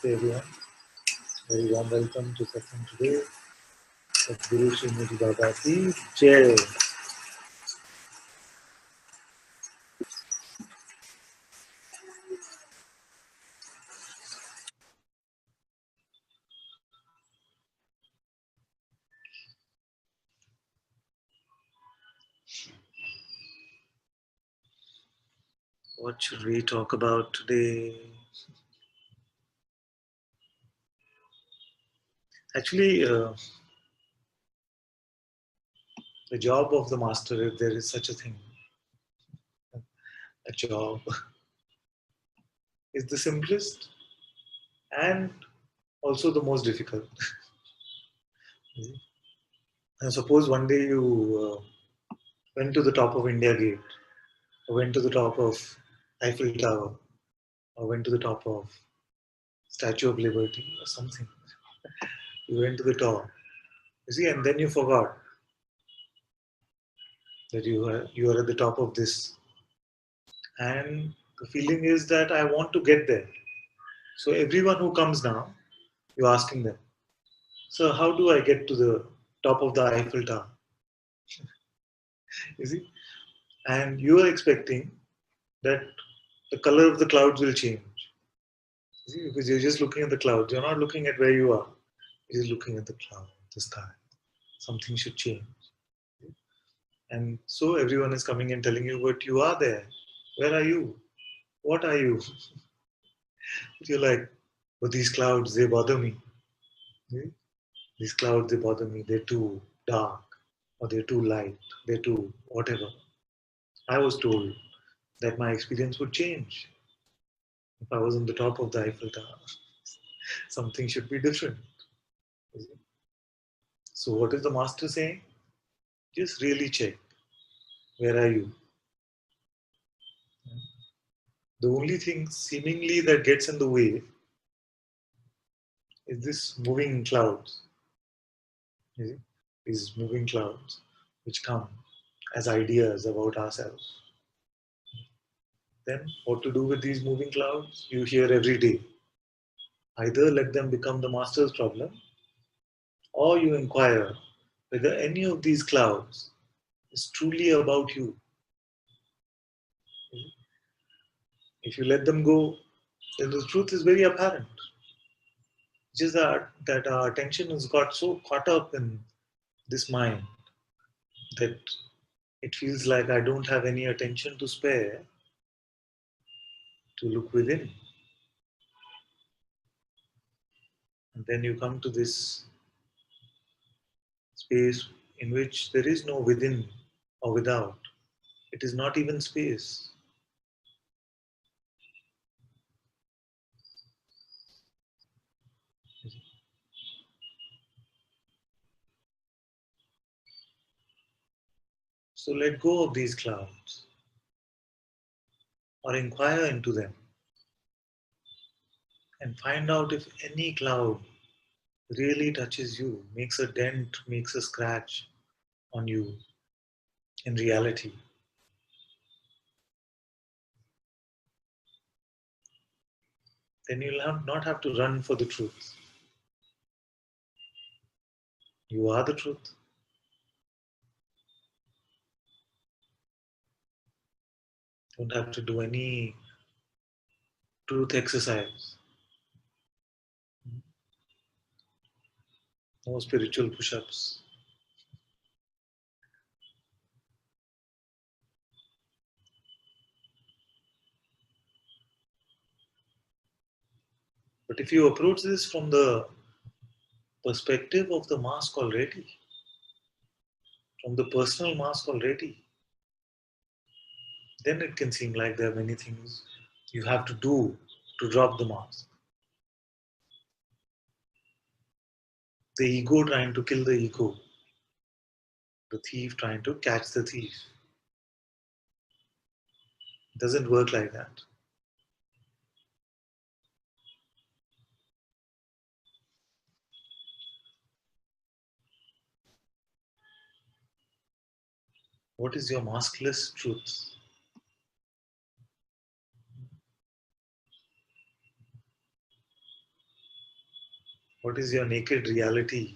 Namaste everyone. Very warm welcome to Satsang today. Guru Srimati Baba Ki Jai. What should we talk about today? Actually, the job of the master, if there is such a thing, a job, is the simplest and also the most difficult. And suppose one day you went to the top of India Gate, or went to the top of Eiffel Tower, or went to the top of Statue of Liberty, or something. You went to the top, you see, and then you forgot that you are at the top of this, and the feeling is that I want to get there. So everyone who comes now, you're asking them, so how do I get to the top of the Eiffel Tower? You see, and you are expecting that the color of the clouds will change. You see, because you're just looking at the clouds, you're not looking at where you are, you're just looking at the cloud, the sky. Something should change. And so everyone is coming and telling you, but you are there. Where are you? What are you? You're like, but these clouds, they bother me. These clouds, they bother me. They're too dark, or they're too light, they're too whatever. I was told that my experience would change if I was on the top of the Eiffel Tower. Something should be different. So, what is the master saying? Just really check. Where are you? The only thing seemingly that gets in the way is this moving clouds. You see? These moving clouds which come as ideas about ourselves. Then what to do with these moving clouds? You hear every day. Either let them become the master's problem, or you inquire whether any of these clouds is truly about you. If you let them go, then the truth is very apparent. Just that our attention has got so caught up in this mind that it feels like I don't have any attention to spare to look within. And then you come to this space in which there is no within or without. It is not even space. So let go of these clouds or inquire into them and find out if any cloud really touches you, makes a dent, makes a scratch on you in reality. Then you'll not have to run for the truth. You are the truth. Don't have to do any truth exercise. No spiritual push-ups. But if you approach this from the perspective of the mask already, from the personal mask already, then it can seem like there are many things you have to do to drop the mask. The ego trying to kill the ego, the thief trying to catch the thief. It doesn't work like that. What is your maskless truth? What is your naked reality?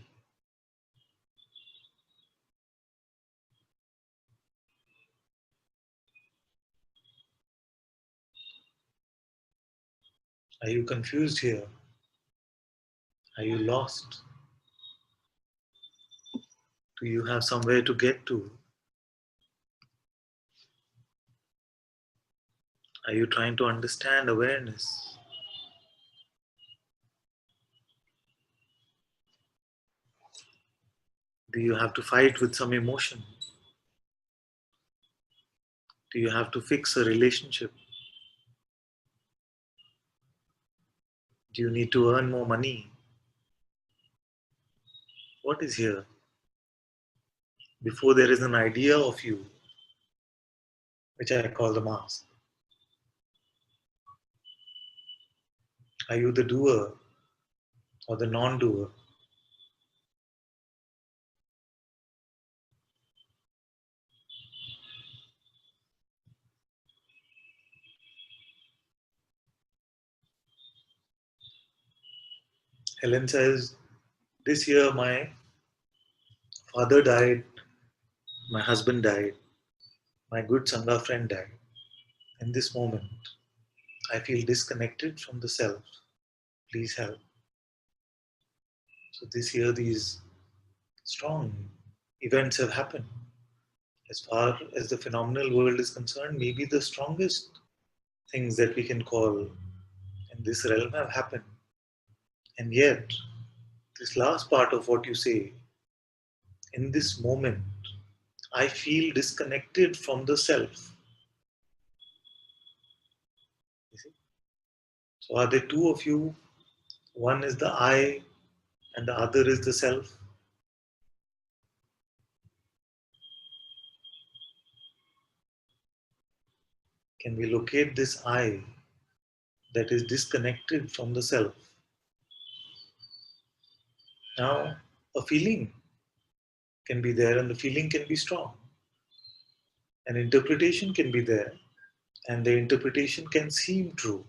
Are you confused here? Are you lost? Do you have somewhere to get to? Are you trying to understand awareness? Do you have to fight with some emotion? Do you have to fix a relationship? Do you need to earn more money? What is here? Before there is an idea of you, which I call the mask. Are you the doer or the non-doer? Helen says, this year my father died, my husband died, my good Sangha friend died. In this moment, I feel disconnected from the self. Please help. So this year these strong events have happened. As far as the phenomenal world is concerned, maybe the strongest things that we can call in this realm have happened. And yet, this last part of what you say, in this moment, I feel disconnected from the self. You see? So are there two of you? One is the I and the other is the self. Can we locate this I that is disconnected from the self? Now, a feeling can be there and the feeling can be strong. An interpretation can be there and the interpretation can seem true.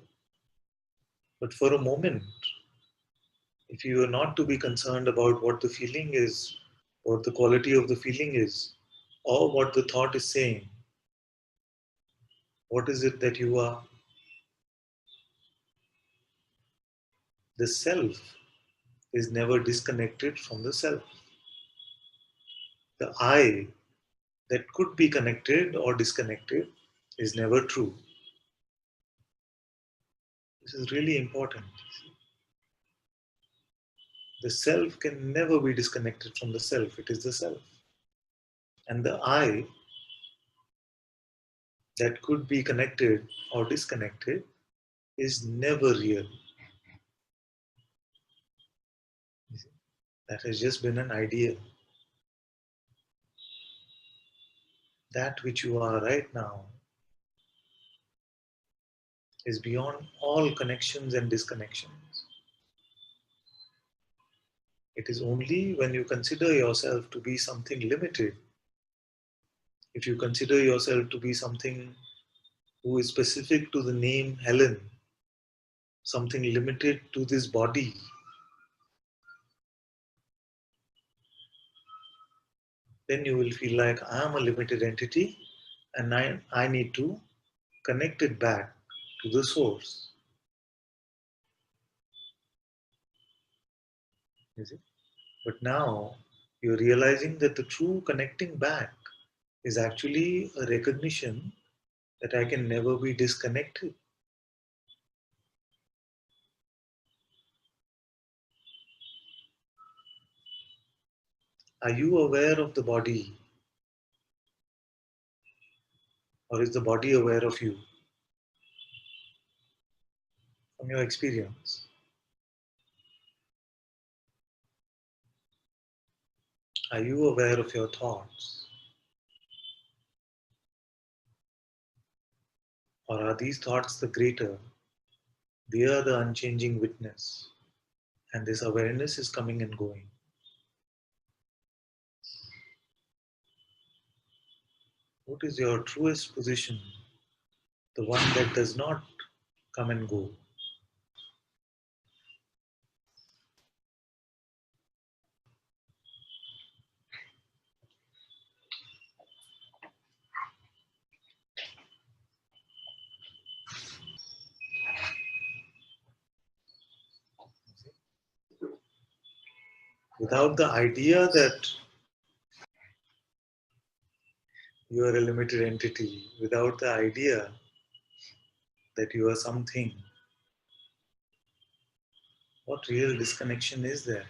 But for a moment, if you are not to be concerned about what the feeling is, what the quality of the feeling is, or what the thought is saying, what is it that you are? The self is never disconnected from the self. The I that could be connected or disconnected is never true. This is really important. The self can never be disconnected from the self. It is the self. And the I that could be connected or disconnected is never real. That has just been an idea. That which you are right now is beyond all connections and disconnections. It is only when you consider yourself to be something limited, if you consider yourself to be something who is specific to the name Helen, something limited to this body, then you will feel like I am a limited entity and I need to connect it back to the source. Is it? But now you're realizing that the true connecting back is actually a recognition that I can never be disconnected. Are you aware of the body, or is the body aware of you from your experience? Are you aware of your thoughts, or are these thoughts the greater? They are the unchanging witness, and this awareness is coming and going. What is your truest position? The one that does not come and go. without the idea that you are a limited entity, without the idea that you are something, what real disconnection is there?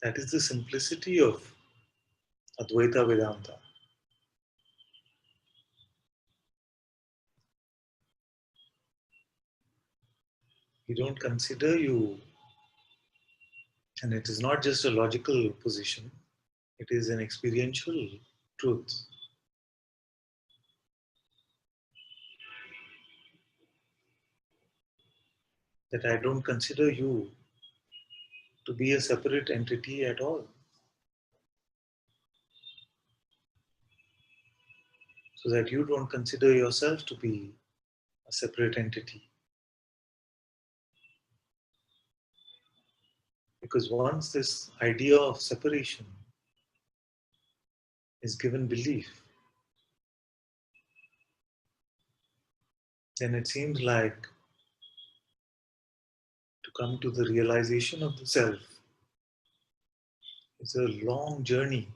That is the simplicity of Advaita Vedanta. You don't consider you, and it is not just a logical position, it is an experiential truth that I don't consider you to be a separate entity at all. So that you don't consider yourself to be a separate entity. Because once this idea of separation is given belief, then it seems like to come to the realization of the self is a long journey.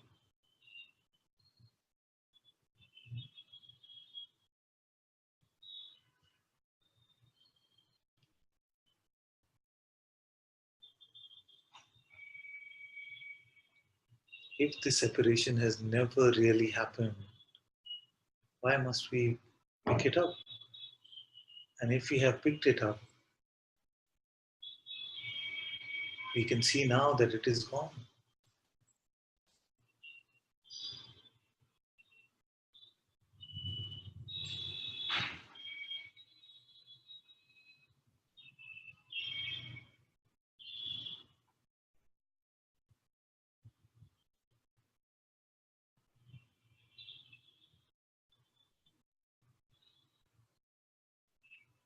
If the separation has never really happened, why must we pick it up? And if we have picked it up, we can see now that it is gone.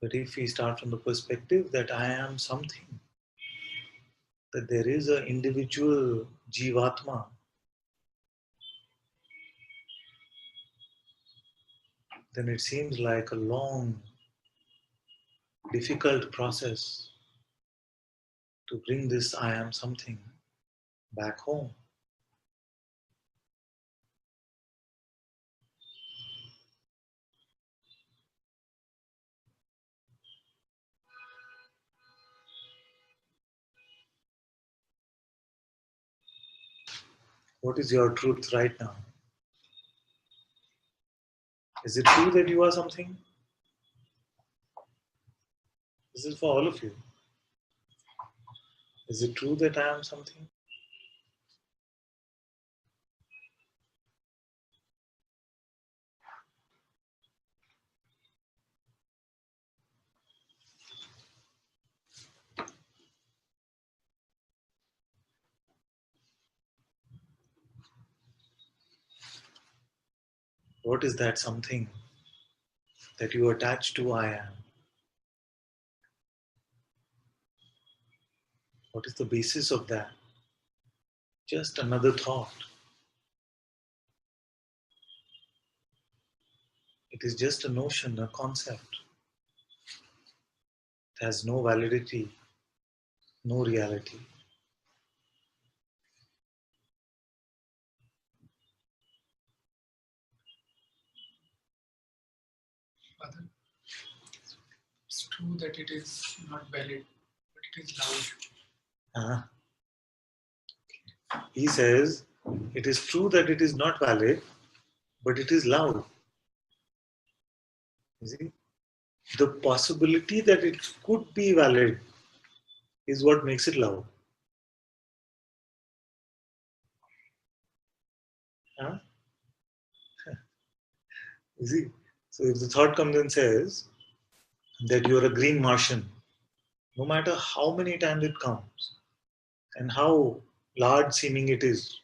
But if we start from the perspective that I am something, that there is an individual Jivatma, then it seems like a long, difficult process to bring this I am something back home. What is your truth right now? Is it true that you are something? This is for all of you. Is it true that I am something? What is that something that you attach to I am? What is the basis of that? Just another thought. It is just a notion, a concept. It has no validity, no reality. Father, it's true that it is not valid, but it is loud. He says, it is true that it is not valid, but it is loud. You see? The possibility that it could be valid is what makes it loud. Huh? You see? So if the thought comes and says that you're a green Martian, no matter how many times it comes and how large seeming it is,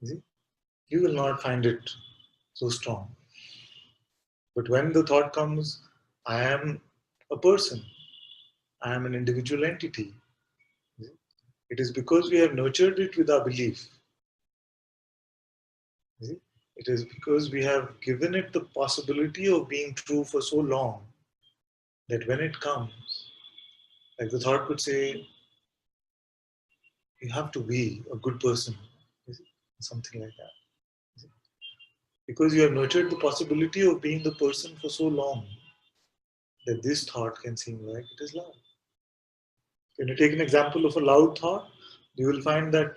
you see, you will not find it so strong. But when the thought comes, I am a person, I am an individual entity, It is because we have nurtured it with our belief. You see? It is because we have given it the possibility of being true for so long that when it comes, like the thought could say, you have to be a good person, something like that. Because you have nurtured the possibility of being the person for so long that this thought can seem like it is loud. When you take an example of a loud thought, you will find that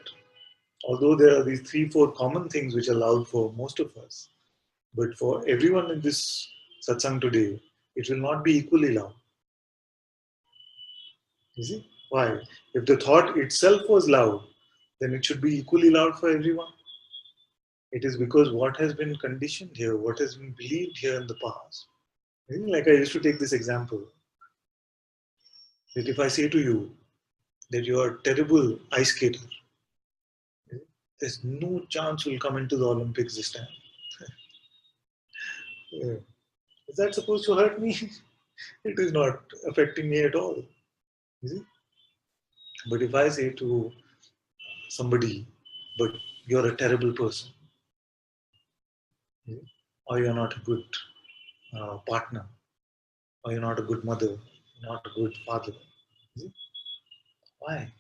although there are these 3, 4 common things which are loud for most of us, but for everyone in this satsang today, it will not be equally loud. You see? Why? If the thought itself was loud, then it should be equally loud for everyone. It is because what has been conditioned here, what has been believed here in the past. Like I used to take this example that if I say to you that you are a terrible ice skater, there's no chance you'll come into the Olympics this time. Yeah. Is that supposed to hurt me? It is not affecting me at all. You see? But if I say to somebody, but you're a terrible person, or you're not a good partner, or you're not a good mother, not a good father. Why?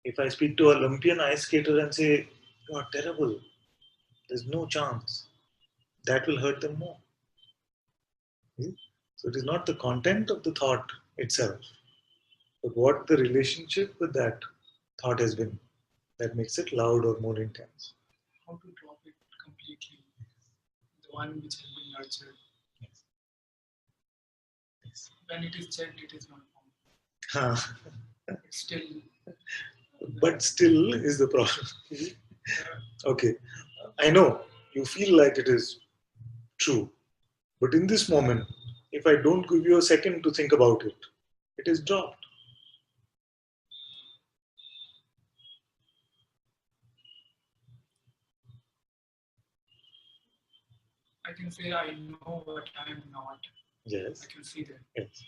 If I speak to an Olympian ice skater and say, you're terrible, there's no chance, that will hurt them more. So it is not the content of the thought itself, but what the relationship with that thought has been that makes it loud or more intense. How to drop it completely? The one which has been nurtured. Yes. Yes. When it is checked, it is not found. It's still. But still is the problem. Okay, I know you feel like it is true, but in this moment, if I don't give you a second to think about it, it is dropped. I can say I know what I am not. Yes. I can see that. Yes.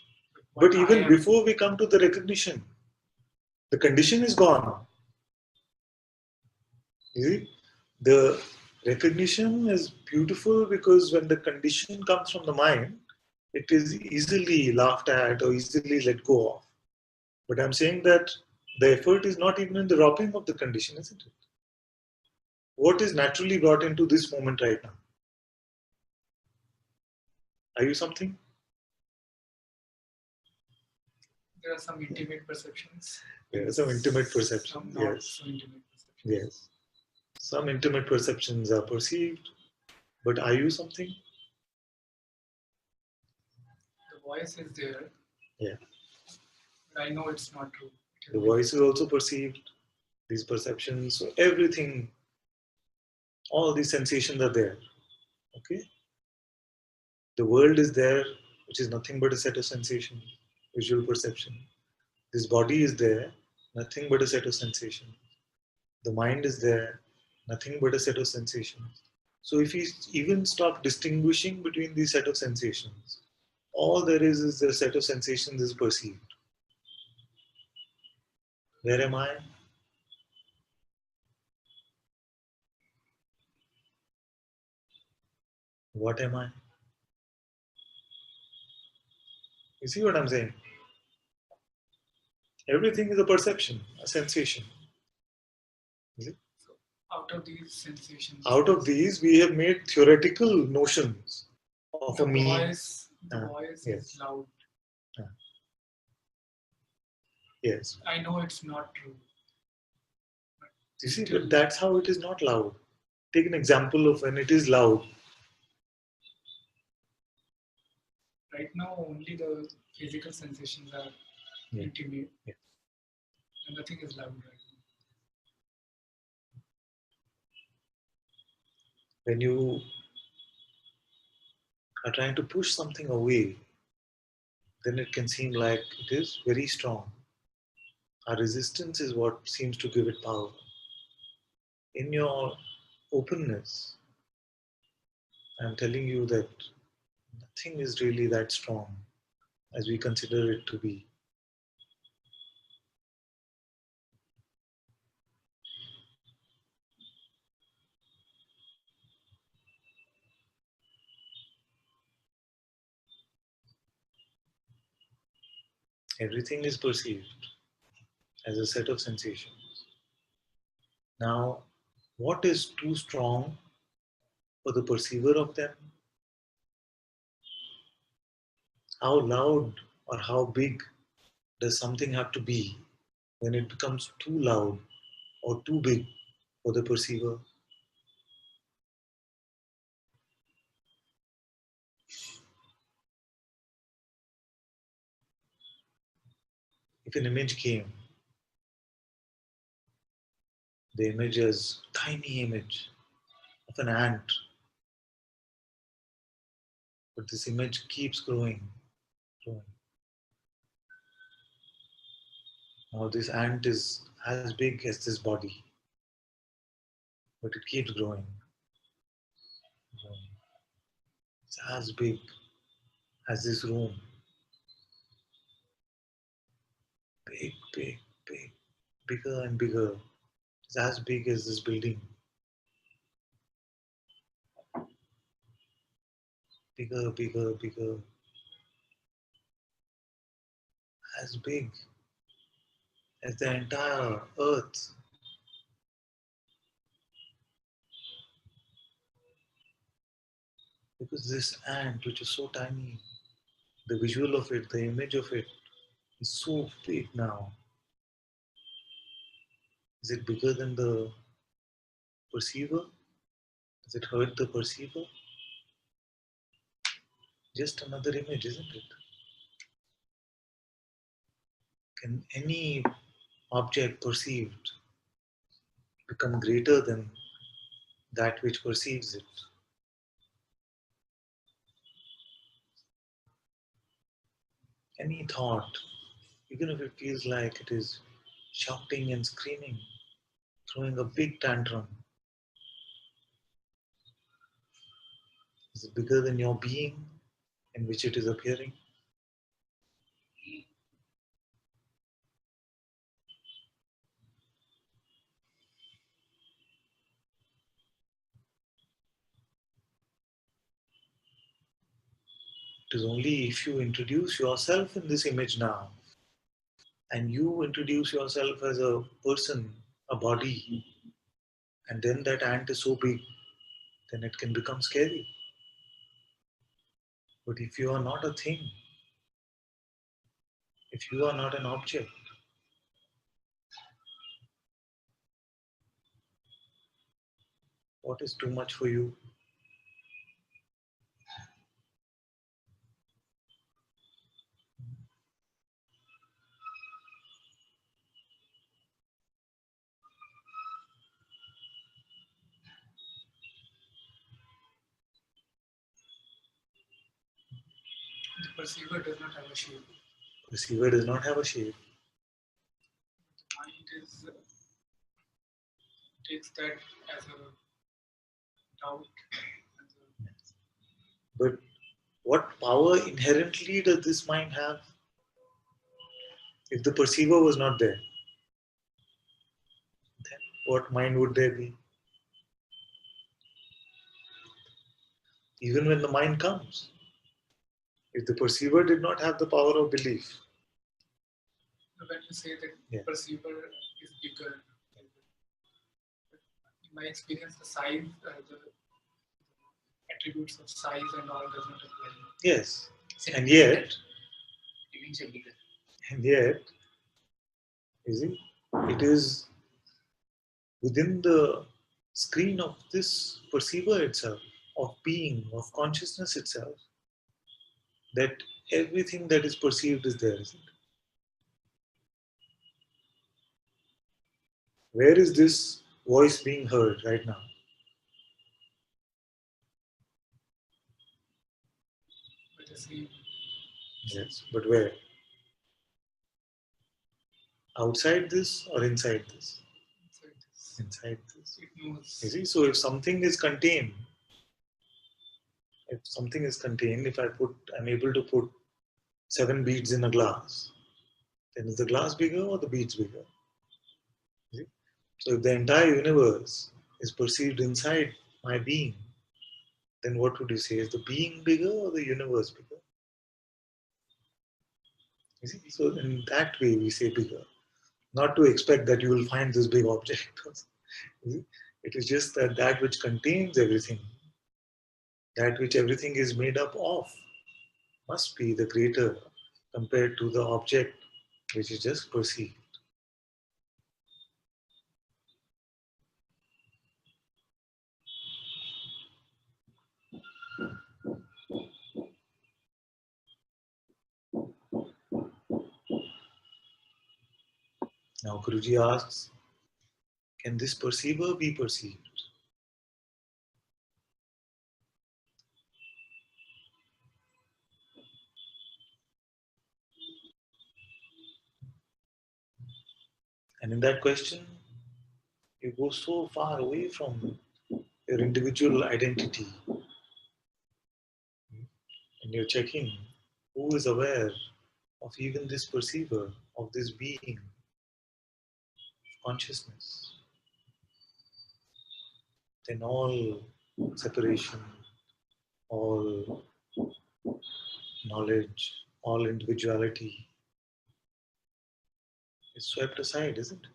But But even before we come to the recognition, the condition is gone. You see? The recognition is beautiful because when the condition comes from the mind, it is easily laughed at or easily let go of. But I'm saying that the effort is not even in the dropping of the condition, isn't it? What is naturally brought into this moment right now? Are you something? There are some intimate perceptions. There are some intimate perceptions. Some not Yes. so intimate perceptions. Yes. Some intimate perceptions are perceived, but are you something? The voice is there. Yeah. But I know it's not true. The voice is also perceived, these perceptions, so everything, all these sensations are there. Okay? The world is there, which is nothing but a set of sensations, visual perception. This body is there, nothing but a set of sensations. The mind is there, nothing but a set of sensations. So if we even stop distinguishing between these set of sensations, all there is the set of sensations is perceived. Where am I? What am I? You see what I'm saying? Everything is a perception, a sensation. So out of these sensations, out of these, we have made theoretical notions of the a me. The voice Yes. is loud. Yes. I know it's not true. You see, but that's how it is not loud. Take an example of when it is loud. Right now, only the physical sensations are intimate. Yeah. And nothing is loud right now. When you are trying to push something away, then it can seem like it is very strong. Our resistance is what seems to give it power. In your openness, I'm telling you that nothing is really that strong as we consider it to be. Everything is perceived as a set of sensations. Now, what is too strong for the perceiver of them? How loud or how big does something have to be when it becomes too loud or too big for the perceiver? If an image came, the image is tiny image of an ant, but this image keeps growing, growing. Now this ant is as big as this body, but it keeps growing, growing. It's as big as this room, big, big, big, bigger and bigger. It's as big as this building, bigger, bigger, bigger, as big as the entire earth. Because this ant, which is so tiny, the visual of it, the image of it, is so big now. Is it bigger than the perceiver? Does it hurt the perceiver? Just another image, isn't it? Can any object perceived become greater than that which perceives it? Any thought, even if it feels like it is shouting and screaming, throwing a big tantrum, is it bigger than your being in which it is appearing? It is only if you introduce yourself in this image now, and you introduce yourself as a person, a body, and then that ant is so big, then it can become scary. But if you are not a thing, if you are not an object, what is too much for you? The perceiver does not have a shape. Perceiver does not have a shape. Mind is takes that as a doubt. But what power inherently does this mind have? If the perceiver was not there, then what mind would there be? Even when the mind comes, if the perceiver did not have the power of belief, When you say that yeah, perceiver is bigger, in my experience, the size, the attributes of size and all does not apply. yes, and yet, Bigger. and yet, you see, it is within the screen of this perceiver itself, of being, of consciousness itself, that everything that is perceived is there, isn't it? Where is this voice being heard right now? But the same Yes, but where? Outside this or inside this? inside this, Inside this. it knows. You see, so if something is contained, if I'm able to put 7 beads in a glass, then is the glass bigger or the beads bigger? You see? So if the entire universe is perceived inside my being, then what would you say? Is the being bigger or the universe bigger? You see? So in that way we say bigger. Not to expect that you will find this big object. You see? It is just that that which contains everything, that which everything is made up of, must be the greater compared to the object which is just perceived. Now Guruji asks, can this perceiver be perceived? And in that question, you go so far away from your individual identity, and you're checking who is aware of even this perceiver, of this being, consciousness. Then all separation, all knowledge, all individuality is swept aside, isn't it?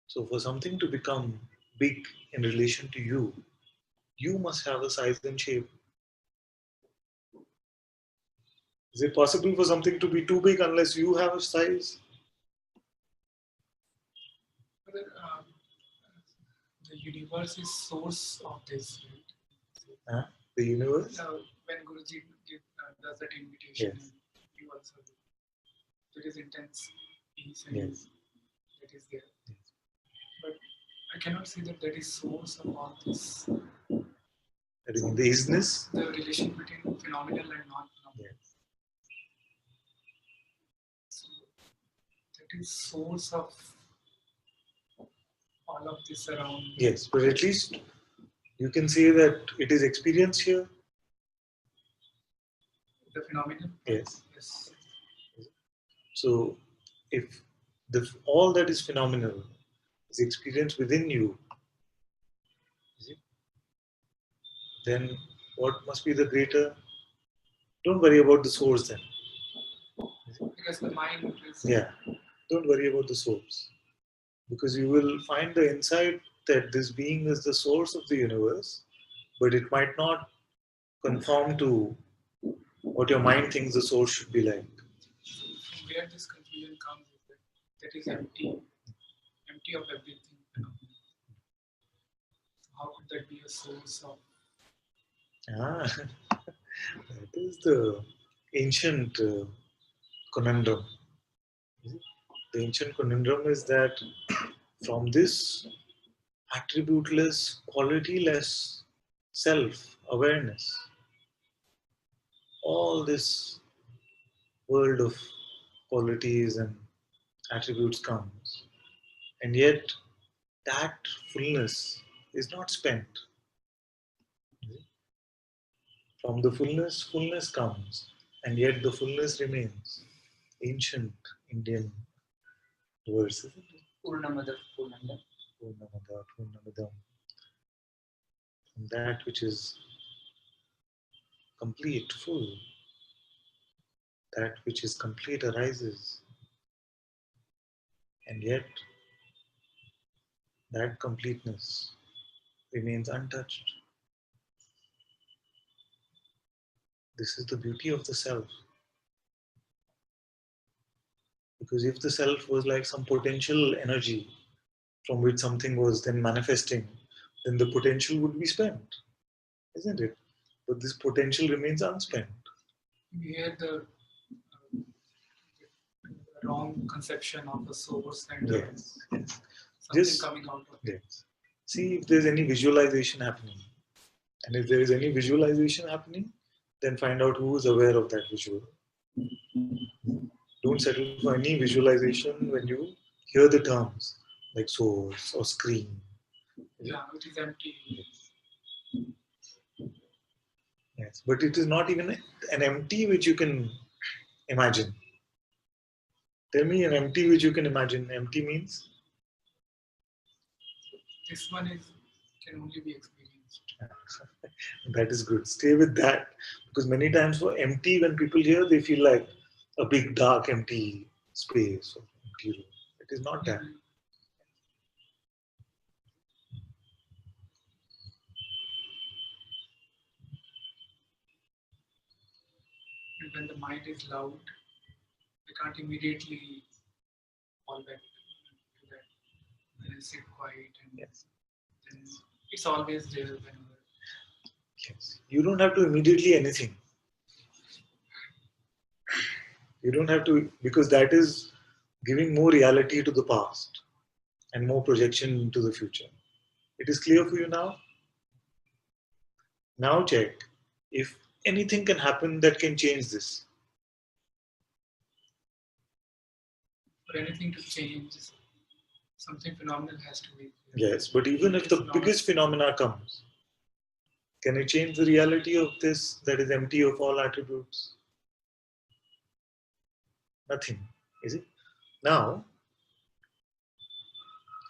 So for something to become big in relation to you must have a size and shape. Is it possible for something to be too big unless you have a size? Whether the universe is source of this, right? Huh? The universe? When Guruji does that invitation, Yes. you also do. There is intense peace and Yes. that is there. Yes. But I cannot say that that is source of all this. That is the isness? The relation between phenomenal and non-phenomenal. Yes. So that is source of all of this around. Yes, but at least you can say that it is experience here. The phenomenon. Yes. Yes. So if all that is phenomenal is experienced within you, then what must be the greater? Don't worry about the source then. Because the mind is. Yeah, don't worry about the source. Because you will find the insight that this being is the source of the universe, but it might not conform to what your mind thinks the source should be like. From where this confusion comes is that is empty of everything. How could that be a source of? That is the ancient conundrum. The ancient conundrum is that from this attributeless, qualityless self awareness, all this world of qualities and attributes comes, and yet that fullness is not spent. From the fullness comes, and yet the fullness remains. Ancient Indian verse, isn't it? Purnamada Purnanda. Purnamada Purnamadam. From that which is complete, full, that which is complete arises, and yet that completeness remains untouched. This is the beauty of the self. Because if the self was like some potential energy from which something was then manifesting, then the potential would be spent, isn't it? But this potential remains unspent. We had the wrong conception of the source and Yes. something Just, coming out of it. yes. See if there's any visualization happening. And if there is any visualization happening, then find out who is aware of that visual. Don't settle for any visualization when you hear the terms like source or screen. Yeah, it is empty. Yes, but it is not even an empty which you can Imagine. Tell me an empty which you can imagine. Empty means? This one is can only be experienced. That is good. Stay with that. Because many times for empty, when people hear, they feel like a big, dark, empty space or empty room. It is not that. Mhm. And when the mind is loud, we can't immediately fall back to that. Then sit quiet and Yes. then it's always there whenever. Yes. You don't have to immediately anything. You don't have to, because that is giving more reality to the past and more projection into the future. It is clear for you now? Now check if anything can happen that can change this. For anything to change, something phenomenal has to be. Yes, but even if It's the not. biggest phenomena comes, can it change the reality of this that is empty of all attributes? Nothing, is it? Now,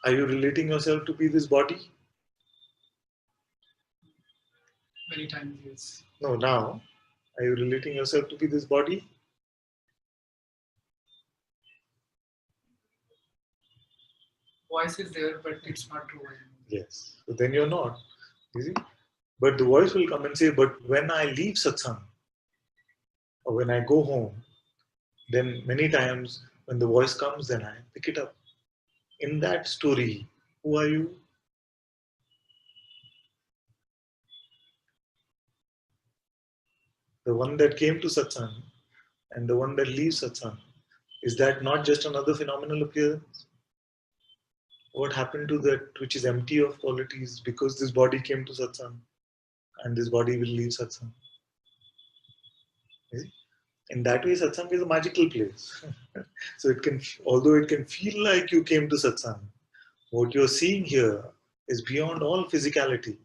are you relating yourself to be this body? Many times, yes. No, now, are you relating yourself to be this body? Voice is there, but it's not true. Yes. So then you're not, is it? But the voice will come and say, but when I leave satsang or when I go home, then many times when the voice comes, then I pick it up. In that story, who are you? The one that came to satsang and the one that leaves satsang. Is that not just another phenomenal appearance? What happened to that which is empty of qualities because this body came to satsang and this body will leave satsang? Is it? In that way, satsang is a magical place. So it can, although it can feel like you came to satsang, what you're seeing here is beyond all physicality.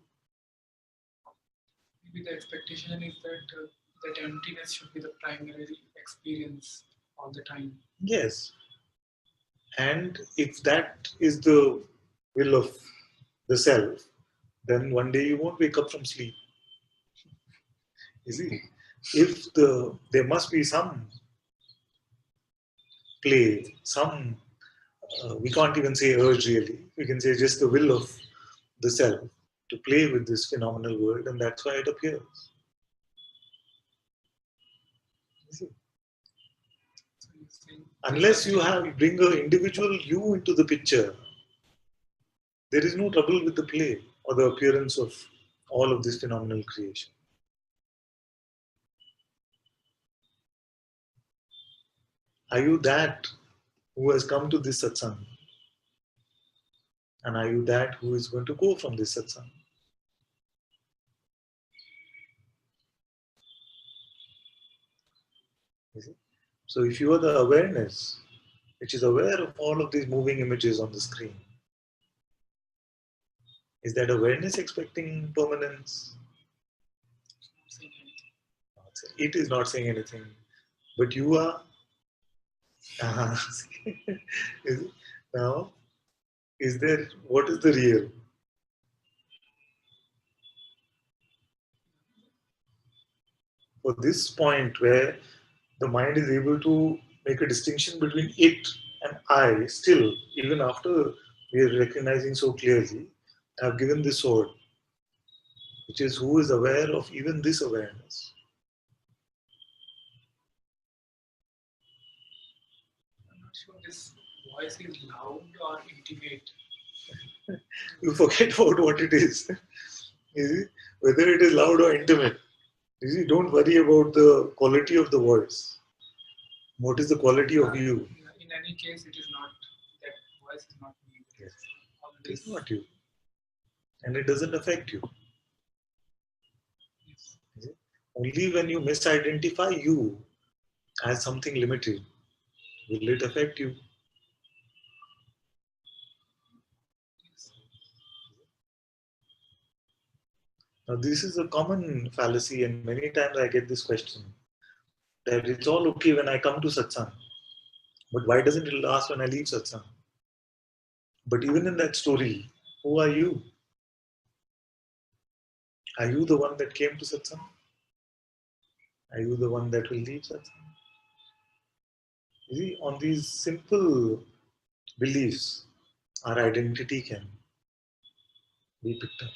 Maybe the expectation is that emptiness should be the primary experience all the time. Yes. And if that is the will of the self, then one day you won't wake up from sleep. You see, if there must be some play, some we can't even say urge really. We can say just the will of the self to play with this phenomenal world, and that's why it appears. You see? So you think Unless you bring an individual you into the picture, there is no trouble with the play or the appearance of all of this phenomenal creation. Are you that who has come to this satsang? And are you that who is going to go from this satsang? You see? So if you are the awareness which is aware of all of these moving images on the screen, is that awareness expecting permanence? saying anything. It is not saying anything, but you are. Is it? Now, is there, what is the real? For this point where the mind is able to make a distinction between it and I, still, even after we are recognizing so clearly, I have given this sword, which is who is aware of even this awareness. I'm not sure this voice is loud or intimate. You forget about what it is. You see? Whether it is loud or intimate. You see, don't worry about the quality of the voice. What is the quality of you? In any case, it is not that voice is not me. Yes. It Always, is not you. And it doesn't affect you. yes. You see? Only when you misidentify you as something limited will it affect you. Yes. Now, this is a common fallacy, and many times I get this question. that it's all okay when I come to satsang, but why doesn't it last when I leave satsang? But even in that story, who are you? Are you the one that came to satsang? Are you the one that will leave satsang? You see, on these simple beliefs, our identity can be picked up.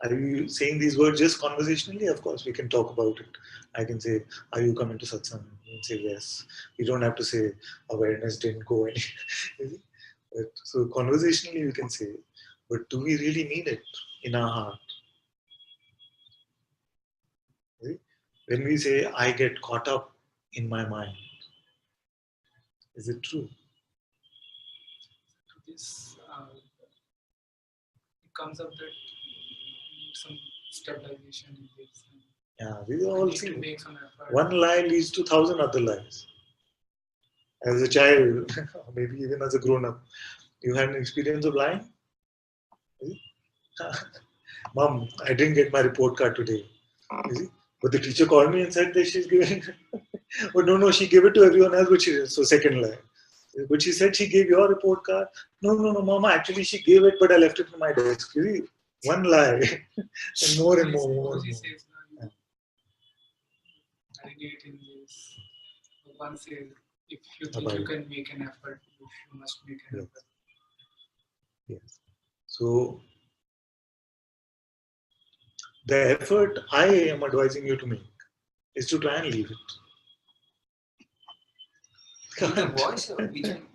Are you saying these words just conversationally? Of course, we can talk about it. I can say, are you coming to satsang? You can say yes. You don't have to say awareness didn't go any. But, so conversationally, we can say, but do we really mean it in our heart? When we say, I get caught up in my mind, is it true? This it comes up that some stabilization in this. Yeah, we I all need to see make some effort. one lie leads to 1,000 other lies. As a child, or maybe even as a grown up, you had an experience of lying? Mom, I didn't get my report card today. You see? But the teacher called me and said that she's giving. But no, she gave it to everyone else, but she didn't. So, second lie. But she said she gave your report card. No, Mama, actually she gave it, but I left it in my desk. You see? One lie. And more and more. She says, no, marinate in this. One says, if you think you can make an effort, you must make an effort. Yes. So, the effort I am advising you to make is to try and leave it. Leave the voice, or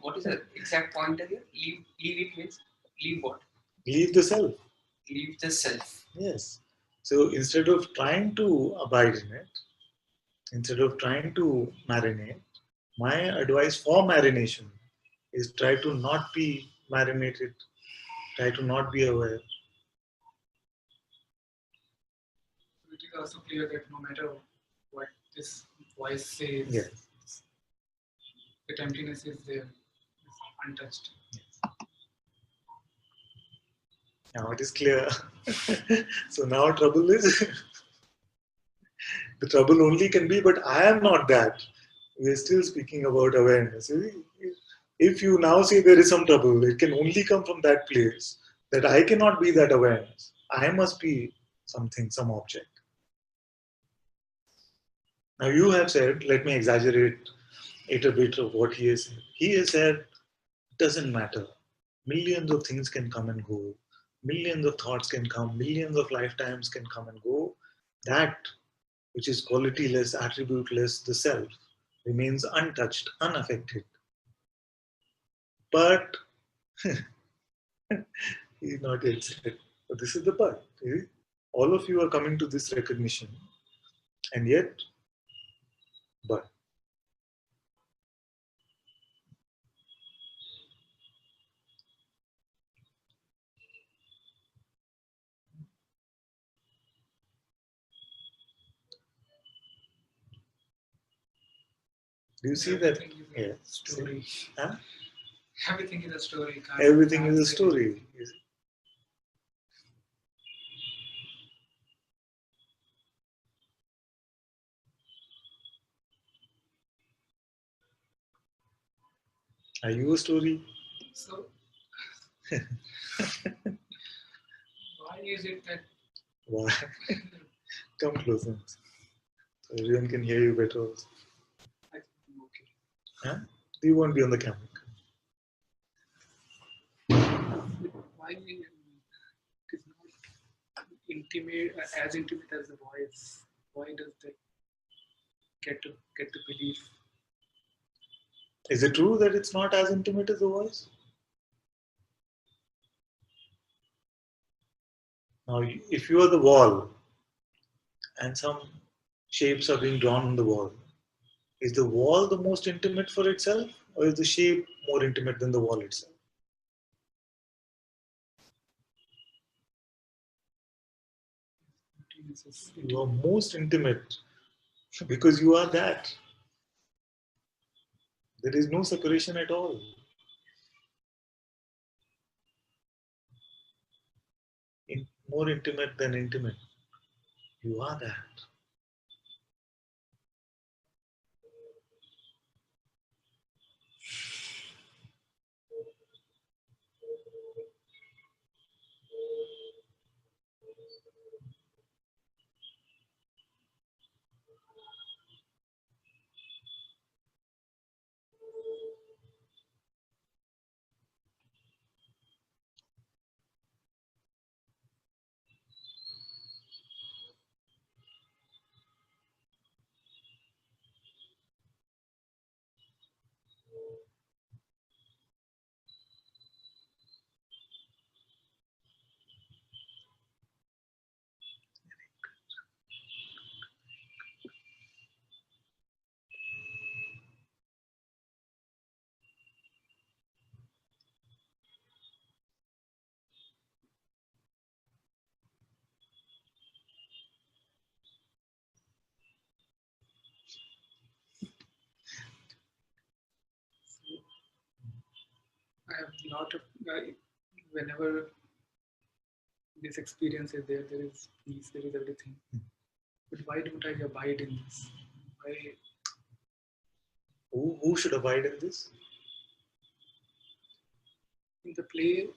what is the exact point here? Leave it means leave what? Leave the self. Leave the self. Yes. So instead of trying to abide in it, instead of trying to marinate, my advice for marination is try to not be marinated, try to not be aware. It is also clear that no matter what this voice says, Yes. the emptiness is there, it's untouched. Now it is clear. So now trouble is the trouble only can be, but I am not that. We are still speaking about awareness. If you now say there is some trouble, it can only come from that place that I cannot be that awareness. I must be something, some object. Now you have said, let me exaggerate it a bit of what he has said. He has said, it doesn't matter. Millions of things can come and go. Millions of thoughts can come. Millions of lifetimes can come and go. That which is qualityless, attributeless, the self, remains untouched, unaffected. But he's not yet said. But this is the part. All of you are coming to this recognition, and yet, but. Do you see that? Yeah. Story. Huh? Everything is a story. Everything is a story. Are you a story? So, why is it that? Why? Come closer. So everyone can hear you better also. I think I'm okay. Huh? You won't be on the camera. Why it is not intimate, as intimate as the voice? Why does that get to belief? Is it true that it's not as intimate as the voice? Now, if you are the wall and some shapes are being drawn on the wall, is the wall the most intimate for itself, or is the shape more intimate than the wall itself? You are most intimate because you are that. There is no separation at all. More intimate than intimate. You are that. not whenever this experience is there, there is peace, there is everything. But why don't I abide in this? Why? Who should abide in this? In the play,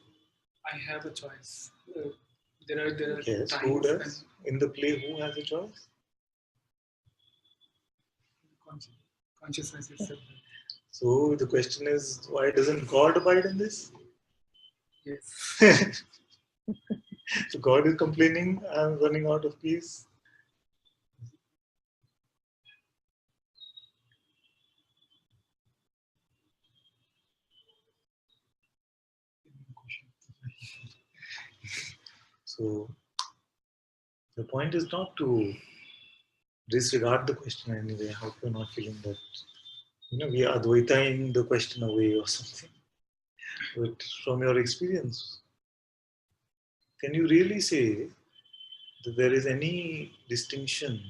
I have a choice. There are Yes, times who when does? In the play, who has a choice? consciousness itself. So the question is, why doesn't God abide in this? Yes. So God is complaining, I'm running out of peace. So the point is not to disregard the question anyway. I hope you're not feeling that we are Advaitaing the question away or something. But from your experience, can you really say that there is any distinction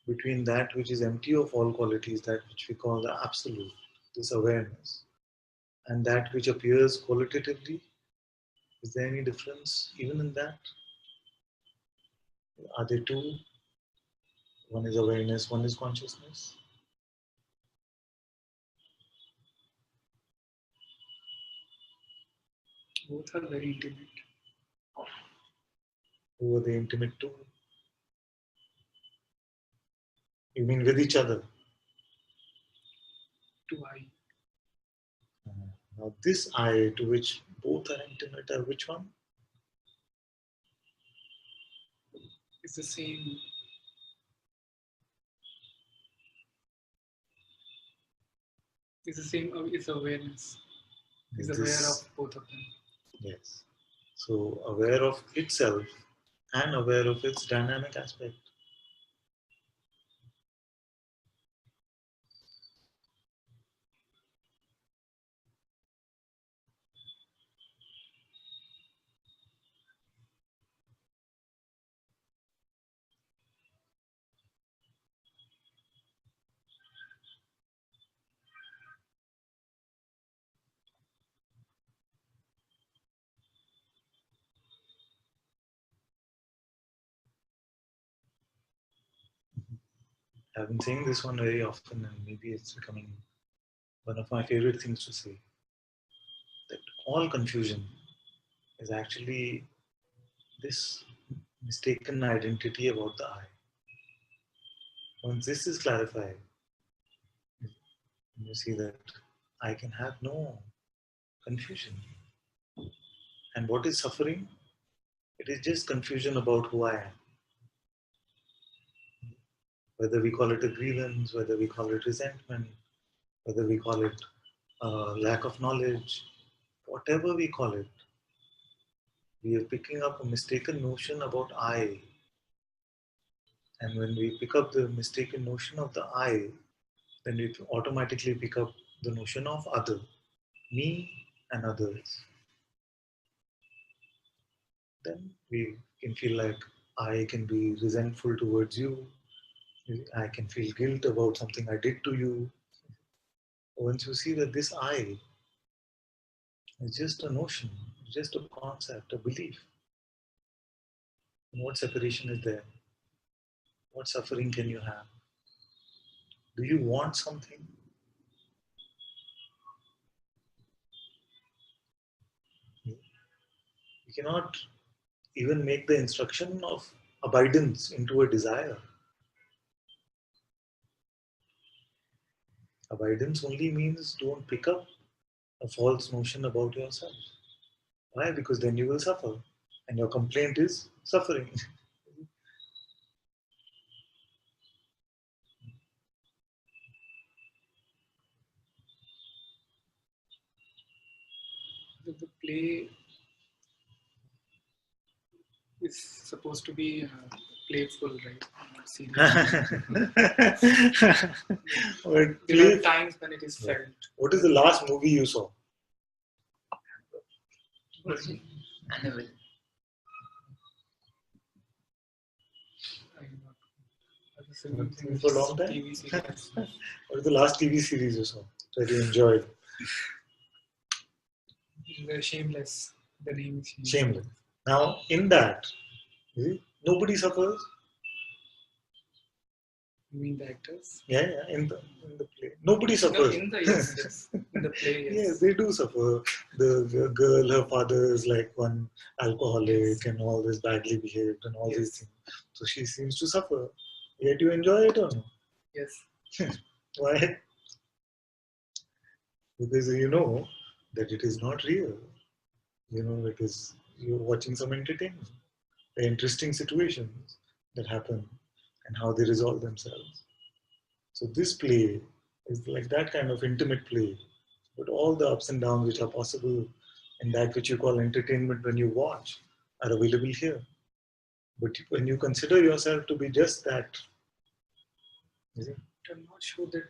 between that which is empty of all qualities, that which we call the absolute, this awareness, and that which appears qualitatively? Is there any difference even in that? Are there two? One is awareness, one is consciousness. Both are very intimate. Who are they intimate to? You mean with each other? To I. Now this I to which both are intimate are which one? It's the same. It's the same. It's awareness. It's aware of both of them. Yes. So aware of itself and aware of its dynamic aspect. I've been saying this one very often, and maybe it's becoming one of my favorite things to say, that all confusion is actually this mistaken identity about the I. Once this is clarified, you see that I can have no confusion. And what is suffering? It is just confusion about who I am. Whether we call it a grievance, whether we call it resentment, whether we call it lack of knowledge, whatever we call it, we are picking up a mistaken notion about I. And when we pick up the mistaken notion of the I, then we automatically pick up the notion of other, me and others. Then we can feel like I can be resentful towards you. I can feel guilt about something I did to you. Once you see that this I is just a notion, just a concept, a belief, what separation is there? What suffering can you have? Do you want something? You cannot even make the instruction of abidance into a desire. Abidance only means don't pick up a false notion about yourself. Why? Because then you will suffer. And your complaint is suffering. The play is supposed to be playful, right? Not serious. But There are times when it is felt. what is the last movie you saw? Annabelle. For a long time? TV series. What is the last TV series you saw that you enjoyed? The shameless. The name is Shameless. Now, in that, nobody suffers. You mean the actors? Yeah, in the play, nobody No, suffers. in the yes. In the play, yes. Yes, they do suffer. The girl, her father is like one alcoholic and all this badly behaved and all these Yes. things. So she seems to suffer. Yet you enjoy it or no? Yes. Why? Because you know that it is not real. You know, it is you're watching some entertainment, the interesting situations that happen and how they resolve themselves. So this play is like that kind of intimate play, but all the ups and downs which are possible in that which you call entertainment when you watch are available here. But when you consider yourself to be just that, is it? I'm not sure that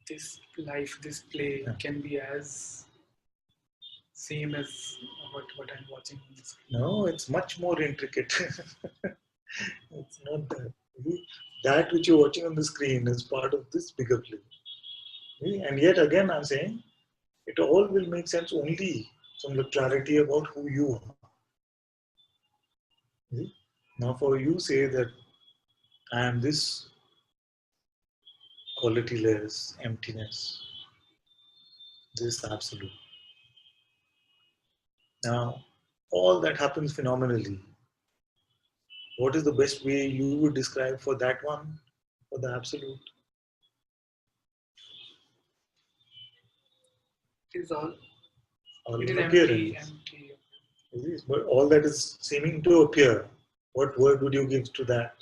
this life, this play Yeah. can be as same as what I'm watching on the screen. No, it's much more intricate. It's not that. That which you're watching on the screen is part of this bigger play. And yet again, I'm saying it all will make sense only from the clarity about who you are. Now, for you say that I am this qualityless emptiness, this absolute. Now, all that happens phenomenally. What is the best way you would describe for that one, for the absolute? It is all. All It in is empty. appearance. Empty. But all that is seeming to appear. What word would you give to that?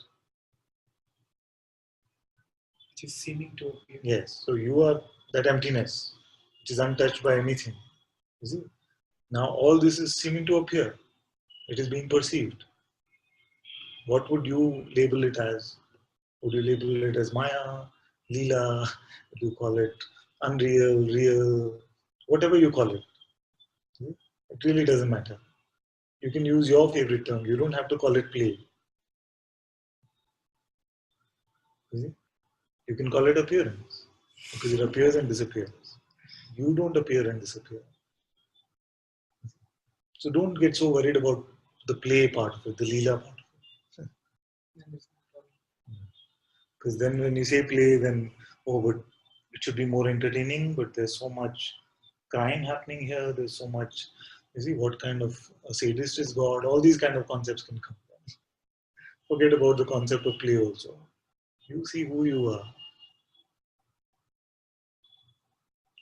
Which is seeming to appear. Yes. So you are that emptiness, which is untouched by anything. You see? Now all this is seeming to appear. It is being perceived. What would you label it as? Would you label it as Maya, Leela? Would you call it unreal, real? Whatever you call it. It really doesn't matter. You can use your favorite term. You don't have to call it play. You see? You can call it appearance because it appears and disappears. You don't appear and disappear. So don't get so worried about the play part of it, the Leela part of it. Because then when you say play, then, oh, but it should be more entertaining, but there's so much crime happening here, there's so much, you see, what kind of a sadist is God, all these kind of concepts can come. Forget about the concept of play also. You see who you are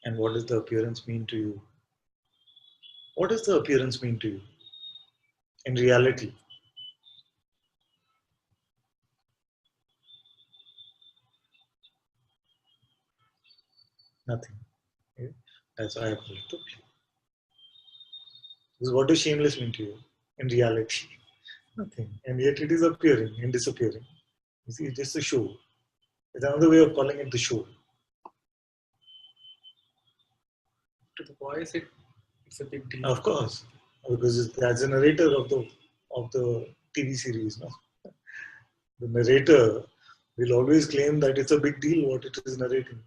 and what does the appearance mean to you. What does the appearance mean to you in reality? Nothing. Okay? That's why I call it the play. Because what does shameless mean to you in reality? Nothing. And yet it is appearing and disappearing. You see, it's just a show. It's another way of calling it the show. To the boys, it's a big deal. Of course, because that's the narrator of the TV series. No? The narrator will always claim that it's a big deal what it is narrating.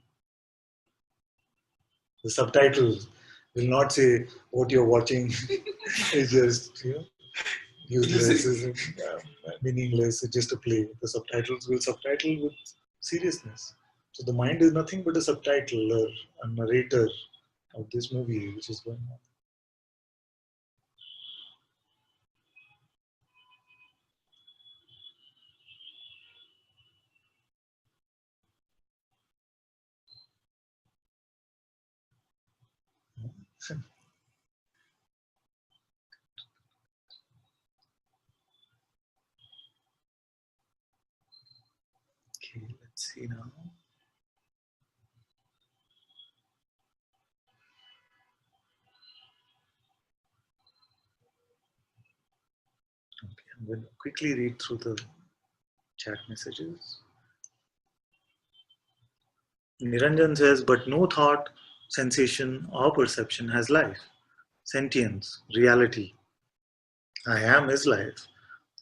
The subtitles will not say what you're watching is just useless, is meaningless, it's just a play. The subtitles will subtitle with seriousness. So the mind is nothing but a subtitler, a narrator of this movie which is going on. Okay, let's see now. Okay, I'm going to quickly read through the chat messages. Niranjan says, but no thought, sensation, or perception has life, sentience, reality. I am is life,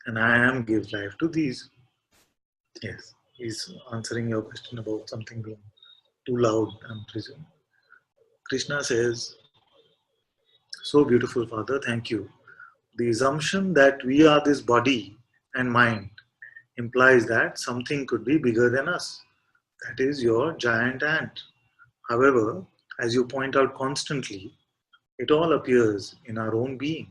and I am gives life to these. Yes, he's answering your question about something being too loud, I'm presuming. Krishna says, So beautiful, Father. Thank you. The assumption that we are this body and mind implies that something could be bigger than us. That is your giant ant. However, as you point out constantly, it all appears in our own being.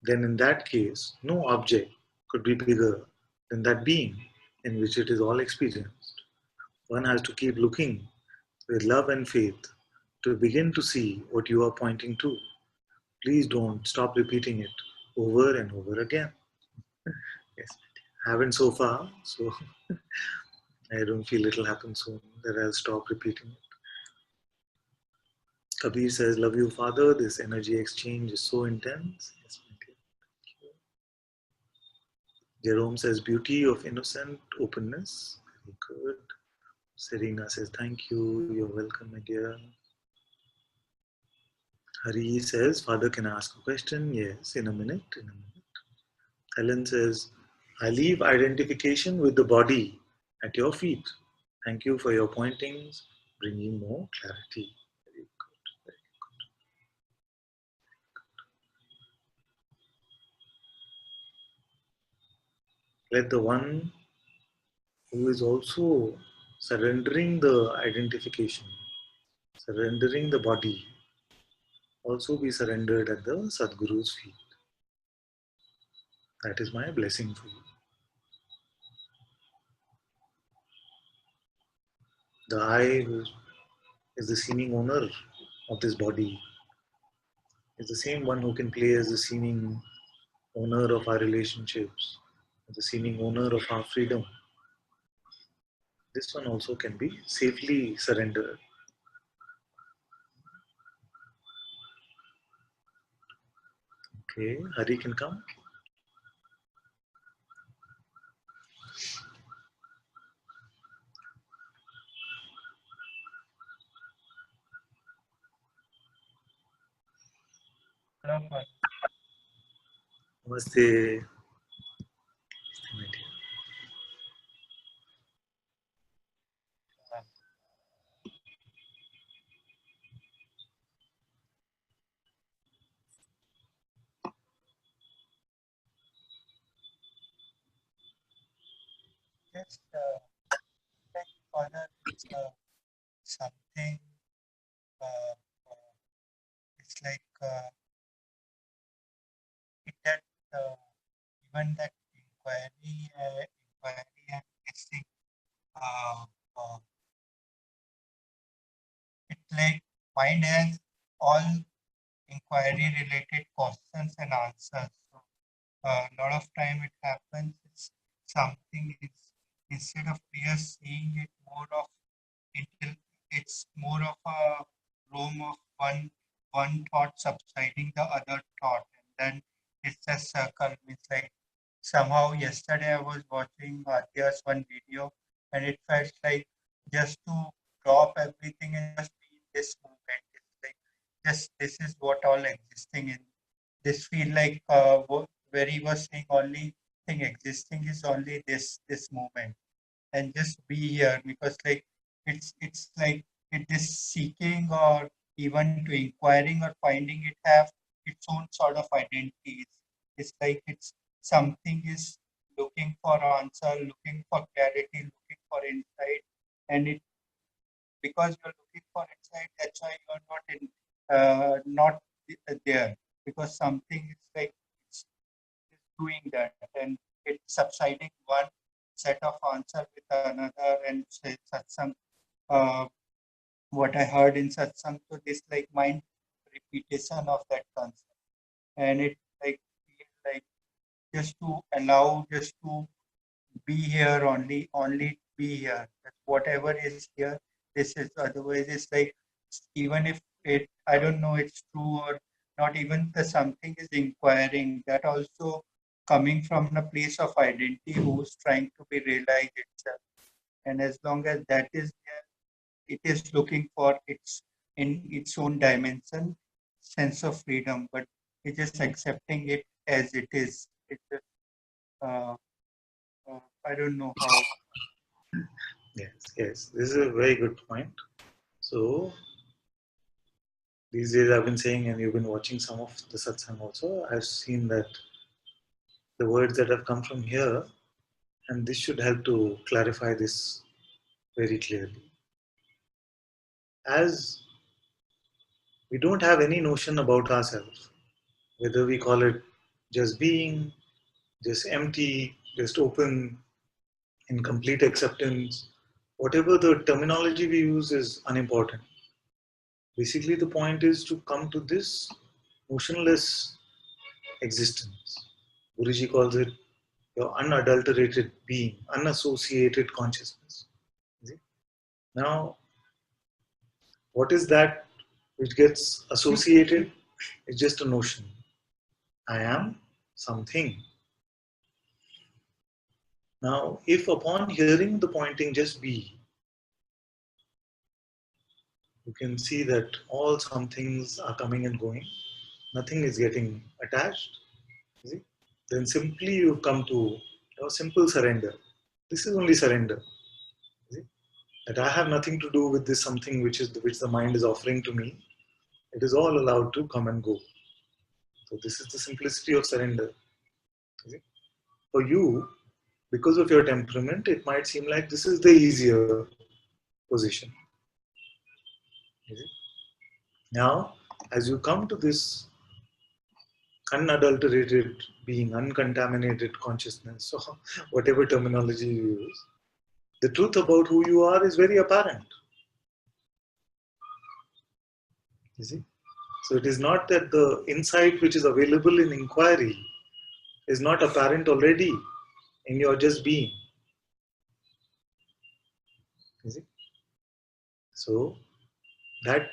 Then, in that case, no object could be bigger than that being in which it is all experienced. One has to keep looking with love and faith to begin to see what you are pointing to. Please don't stop repeating it over and over again. Yes, haven't so far, so I don't feel it'll happen soon that I'll stop repeating it. Kabir says, "Love you, Father." This energy exchange is so intense. Yes, my dear. Jerome says, "Beauty of innocent openness." Very good. Serena says, "Thank you. You're welcome, my dear." Hari says, "Father, can I ask a question?" Yes, in a minute. In a minute. Helen says, "I leave identification with the body at your feet. Thank you for your pointings, bringing more clarity." Very good. Let the one who is also surrendering the identification, surrendering the body, also be surrendered at the Sadguru's feet. That is my blessing for you. The I who is the seeming owner of this body is the same one who can play as the seeming owner of our relationships, the seeming owner of our freedom. This one also can be safely surrendered. Okay, Hari can come. Hello, Father. Namaste. Namaste, my dear. Just like Father, it's something. Uh, uh, it's like that even that inquiry and testing. Uh, uh, it's like mind has all inquiry related questions and answers. So a lot of time it happens. It's something. Instead of just seeing it more of until it's more of a room of one thought subsiding the other thought, and then it's a circle. Means like somehow yesterday I was watching Adya's one video, and it felt like just to drop everything and just be in this moment. It's like just this is what all existing in. This feel like where he was saying only thing existing is only this moment, and just be here, because like it's like it is seeking or even to inquiring or finding it have its own sort of identities. It's like it's something is looking for answer, looking for clarity, looking for insight, and it because you're looking for insight, that's why you're not there, because something is like it's doing that, and it's subsiding one set of answer with another, and say satsang, uh, what I heard in satsang, so this like mind repetition of that concept, and it like feel like just to allow, just to be here, only be here. That whatever is here, this is. Otherwise, it's like even if it, I don't know, it's true or not. Even the something is inquiring. That also coming from a place of identity, who's trying to be realized itself. And as long as that is there, it is looking for its in its own dimension, sense of freedom. But it's just accepting it as it is. It's just, uh, I don't know how. Yes, yes. This is a very good point. So, these days I've been saying, and you've been watching some of the satsang also, I've seen that the words that have come from here, and this should help to clarify this very clearly. As we don't have any notion about ourselves, whether we call it just being, just empty, just open, in complete acceptance, whatever the terminology we use is unimportant. Basically, the point is to come to this motionless existence. Guruji calls it your unadulterated being, unassociated consciousness. See? Now, what is that which gets associated? It's just a notion. I am something. Now, if upon hearing the pointing just be, you can see that all some things are coming and going, nothing is getting attached, see? Then simply you come to a simple surrender. This is only surrender. See? That I have nothing to do with this something which the mind is offering to me. It is all allowed to come and go. So this is the simplicity of surrender. See? For you, because of your temperament, it might seem like this is the easier position. Now, as you come to this unadulterated being, uncontaminated consciousness, so whatever terminology you use, the truth about who you are is very apparent. You see? So it is not that the insight which is available in inquiry is not apparent already in your just being. You see? So that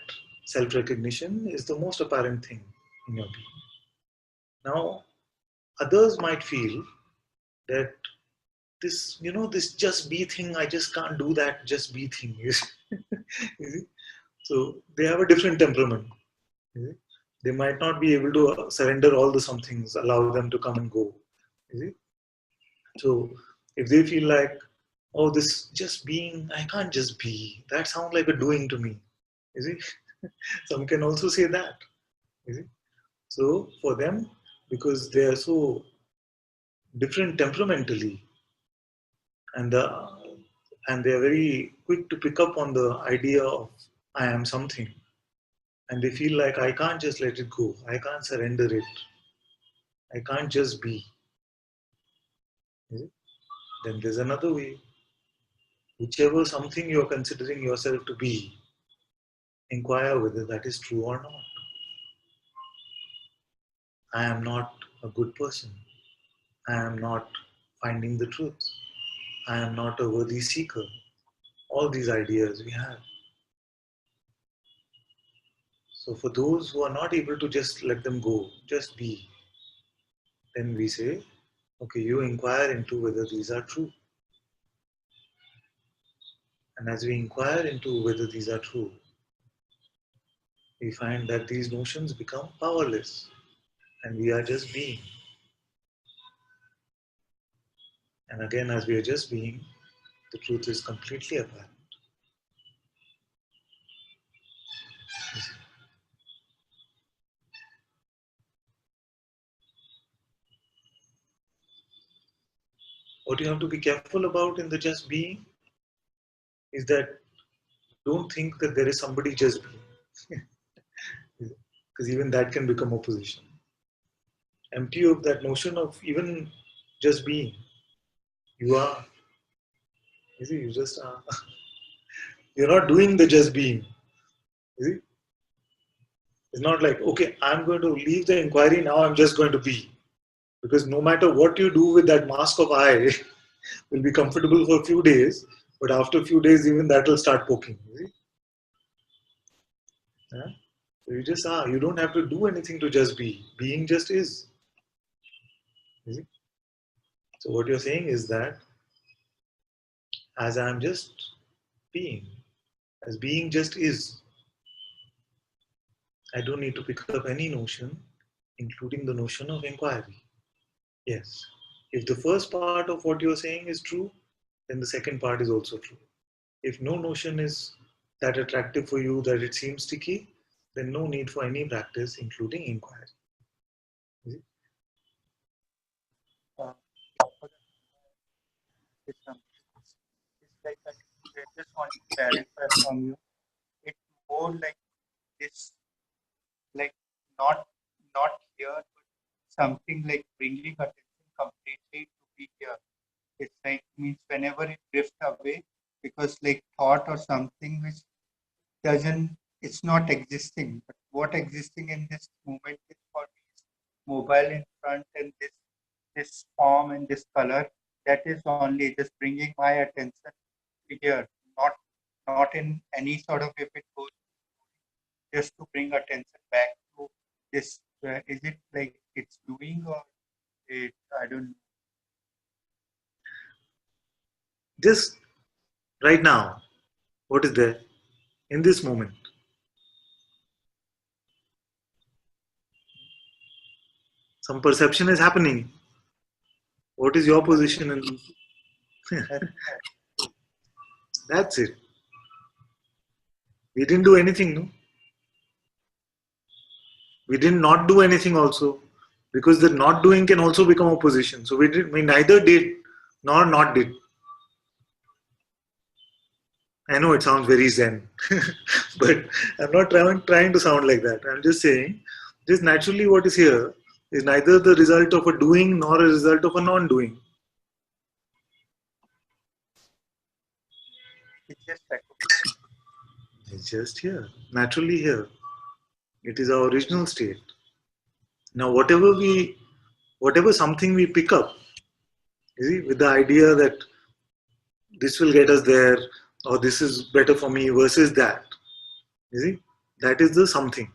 self-recognition is the most apparent thing in your being. Now, others might feel that this, this just be thing, I just can't do that just be thing. You see? So they have a different temperament. You see? They might not be able to surrender all the somethings, allow them to come and go. You see? So if they feel like, oh, this just being, I can't just be, that sounds like a doing to me. You see? Some can also say that. You see? So for them, because they are so different temperamentally, and they are very quick to pick up on the idea of I am something, and they feel like I can't just let it go, I can't surrender it, I can't just be. Then there's another way. Whichever something you're considering yourself to be, inquire whether that is true or not. I am not a good person. I am not finding the truth. I am not a worthy seeker. All these ideas we have. So for those who are not able to just let them go, just be, then we say, okay, you inquire into whether these are true. And as we inquire into whether these are true, we find that these notions become powerless and we are just being. And again, as we are just being, the truth is completely apparent. What you have to be careful about in the just being is that don't think that there is somebody just being. Because even that can become opposition. Empty of that notion of even just being. You are. You see, you just are. You're not doing the just being. You see? It's not like, okay, I'm going to leave the inquiry now, I'm just going to be. Because no matter what you do with that mask of I, will be comfortable for a few days, but after a few days, even that will start poking. You see? Yeah? So you just are. You don't have to do anything to just be. Being just is. You see? So what you're saying is that as I'm just being, as being just is, I don't need to pick up any notion, including the notion of inquiry. Yes. If the first part of what you're saying is true, then the second part is also true. If no notion is that attractive for you that it seems sticky, then no need for any practice, including inquiry. Uh, it's something. It's like I just want to clarify from you. It's more like this, like not not here, but something like bringing attention completely to be here. It's like means whenever it drifts away, because like thought or something which doesn't, it's not existing. But what existing in this moment is for me is mobile in front and this form and this color. That is only just bringing my attention to here, not not in any sort of if it goes just to bring attention back to this. Is it like it's doing or it? I don't know. Just right now, what is there in this moment? Some perception is happening. What is your position in that's it. We didn't do anything, no? We did not do anything also. Because the not doing can also become opposition. So we neither did nor not did. I know it sounds very zen, but I'm not trying to sound like that. I'm just saying, just naturally what is here is neither the result of a doing nor a result of a non-doing. It's just like It's just here, naturally here. It is our original state. Now, whatever something we pick up, you see, with the idea that this will get us there, or this is better for me versus that, you see, that is the something.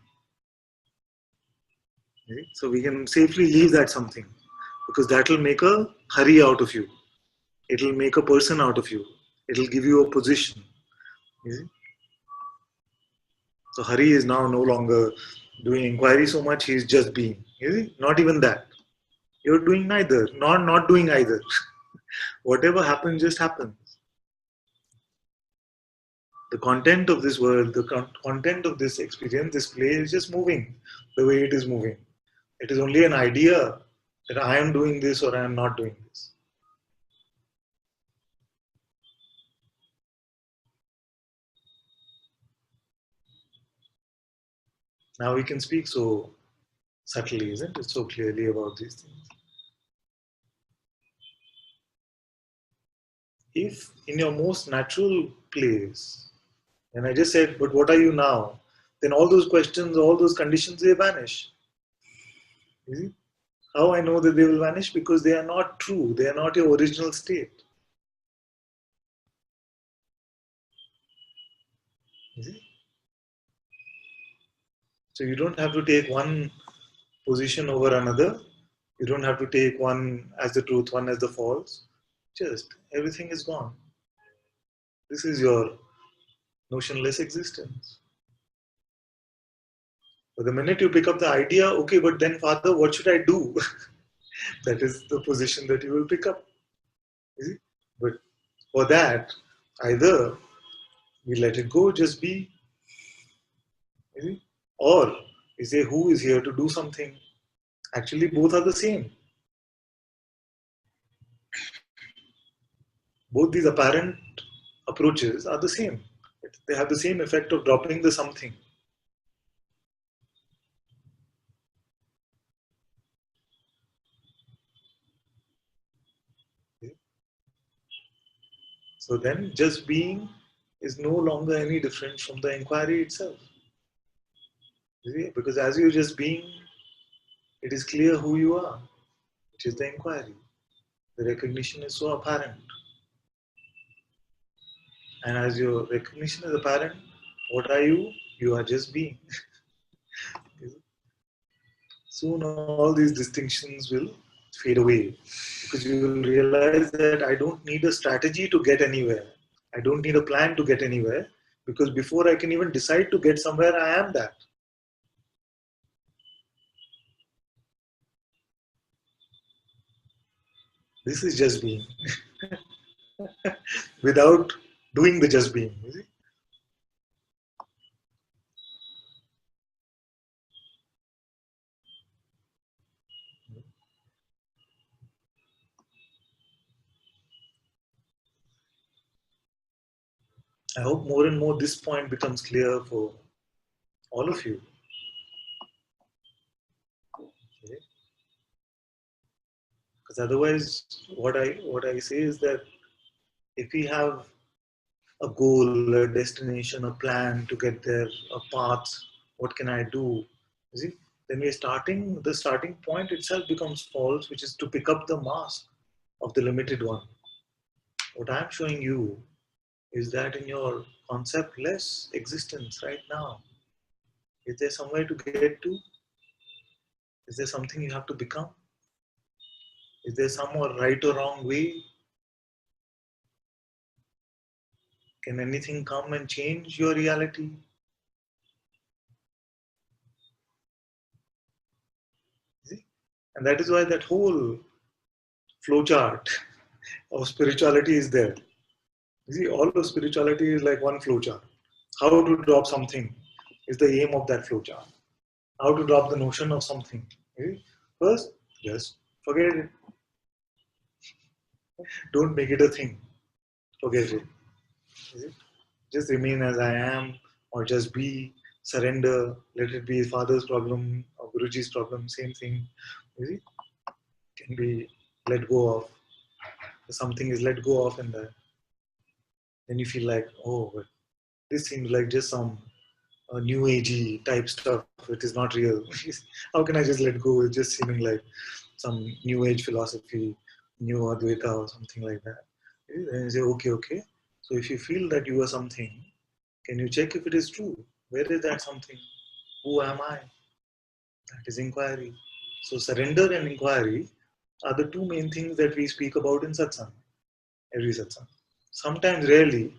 You see? So we can safely leave that something because that will make a hurry out of you. It will make a person out of you. It will give you a position. You see? So Hari is now no longer doing inquiry so much, he is just being. You see? Not even that. You're doing neither, not doing either. Whatever happens, just happens. The content of this world, the content of this experience, this play is just moving the way it is moving. It is only an idea that I am doing this or I am not doing this. Now we can speak so subtly, isn't it? So clearly about these things. If in your most natural place, and I just said, but what are you now? Then all those questions, all those conditions, they vanish. You see? How I know that they will vanish? Because they are not true. They are not your original state. You see? So you don't have to take one position over another. You don't have to take one as the truth, one as the false. Just everything is gone. This is your notionless existence. But the minute you pick up the idea, okay, but then Father, what should I do? That is the position that you will pick up. You see? But for that, either we let it go, just be, you see? Or we say, who is here to do something? Actually, both are the same. Both these apparent approaches are the same. They have the same effect of dropping the something. So then just being is no longer any different from the inquiry itself. You see? Because as you're just being, it is clear who you are, which is the inquiry. The recognition is so apparent. And as your recognition is apparent, what are you? You are just being. Soon all these distinctions will fade away because you will realize that I don't need a strategy to get anywhere. I don't need a plan to get anywhere because before I can even decide to get somewhere, I am that. This is just being without doing the just being. You see? I hope more and more this point becomes clear for all of you. Okay? Because otherwise, what I say is that if we have a goal, a destination, a plan to get there, a path, what can I do? You see, then the starting point itself becomes false, which is to pick up the mask of the limited one. What I'm showing you is that in your concept-less existence right now, is there somewhere to get to? Is there something you have to become? Is there some right or wrong way? Can anything come and change your reality? See? And that is why that whole flowchart of spirituality is there. You see, all of spirituality is like one flowchart. How to drop something is the aim of that flowchart. How to drop the notion of something. You see? First, just forget it. Don't make it a thing. Forget it. You see? Just remain as I am, or just be, surrender, let it be father's problem or Guruji's problem, same thing. You see, can be let go of. Something is let go of, and then you feel like, oh, but this seems like just some new agey type stuff. It is not real. How can I just let go? It's just seeming like some new age philosophy, new Advaita or something like that. Then you say, okay, okay. So if you feel that you are something, can you check if it is true? Where is that something? Who am I? That is inquiry. So surrender and inquiry are the two main things that we speak about in satsang, every satsang. Sometimes, rarely,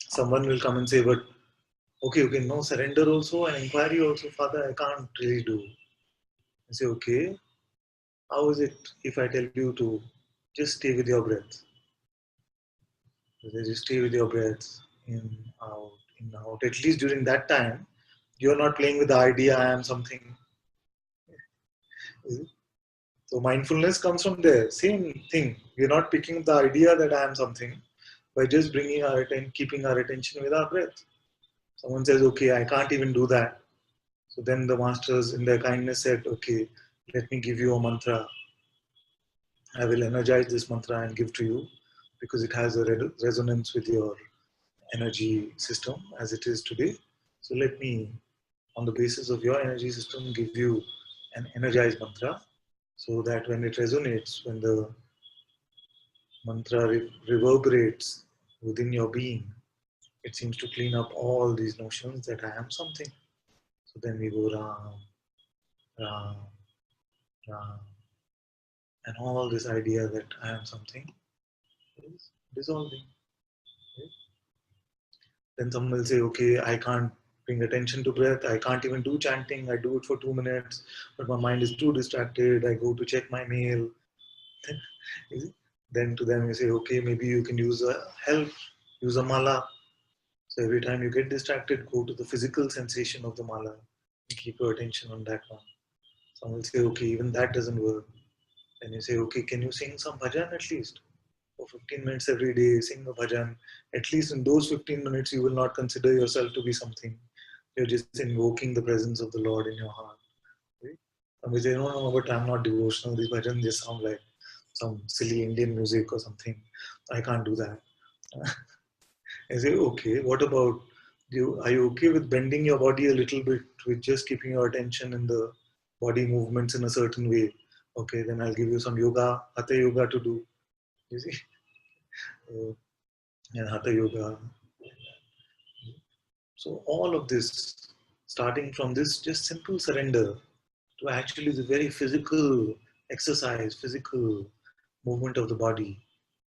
someone will come and say, but okay, okay, no, surrender also and inquiry also, Father, I can't really do. I say, okay, how is it if I tell you to just stay with your breath? Just stay with your breath, in, out. At least during that time, you're not playing with the idea I am something. So mindfulness comes from there. Same thing. We're not picking up the idea that I am something by just bringing our attention, keeping our attention with our breath. Someone says, okay, I can't even do that. So then the masters in their kindness said, okay, let me give you a mantra. I will energize this mantra and give to you because it has a resonance with your energy system as it is today. So let me, on the basis of your energy system, give you an energized mantra so that when it resonates, when the mantra reverberates within your being, it seems to clean up all these notions that I am something. So then we go Ram, Ram, Ram, and all this idea that I am something is dissolving. Right? Then someone will say, okay, I can't bring attention to breath, I can't even do chanting, I do it for 2 minutes, but my mind is too distracted, I go to check my mail. Then to them you say, okay, maybe you can use a help, use a mala. So every time you get distracted, go to the physical sensation of the mala and keep your attention on that one. Some will say, okay, even that doesn't work. Then you say, okay, can you sing some bhajan at least? For 15 minutes every day, sing a bhajan. At least in those 15 minutes, you will not consider yourself to be something. You're just invoking the presence of the Lord in your heart. Right? Some will say, no, no, but I'm not devotional. These bhajans just sound like some silly Indian music or something. I can't do that. I say, okay, what about you? Are you okay with bending your body a little bit with just keeping your attention in the body movements in a certain way? Okay, then I'll give you some yoga, hatha yoga to do. You see, and hatha yoga. So all of this, starting from this just simple surrender to actually the very physical exercise, physical movement of the body,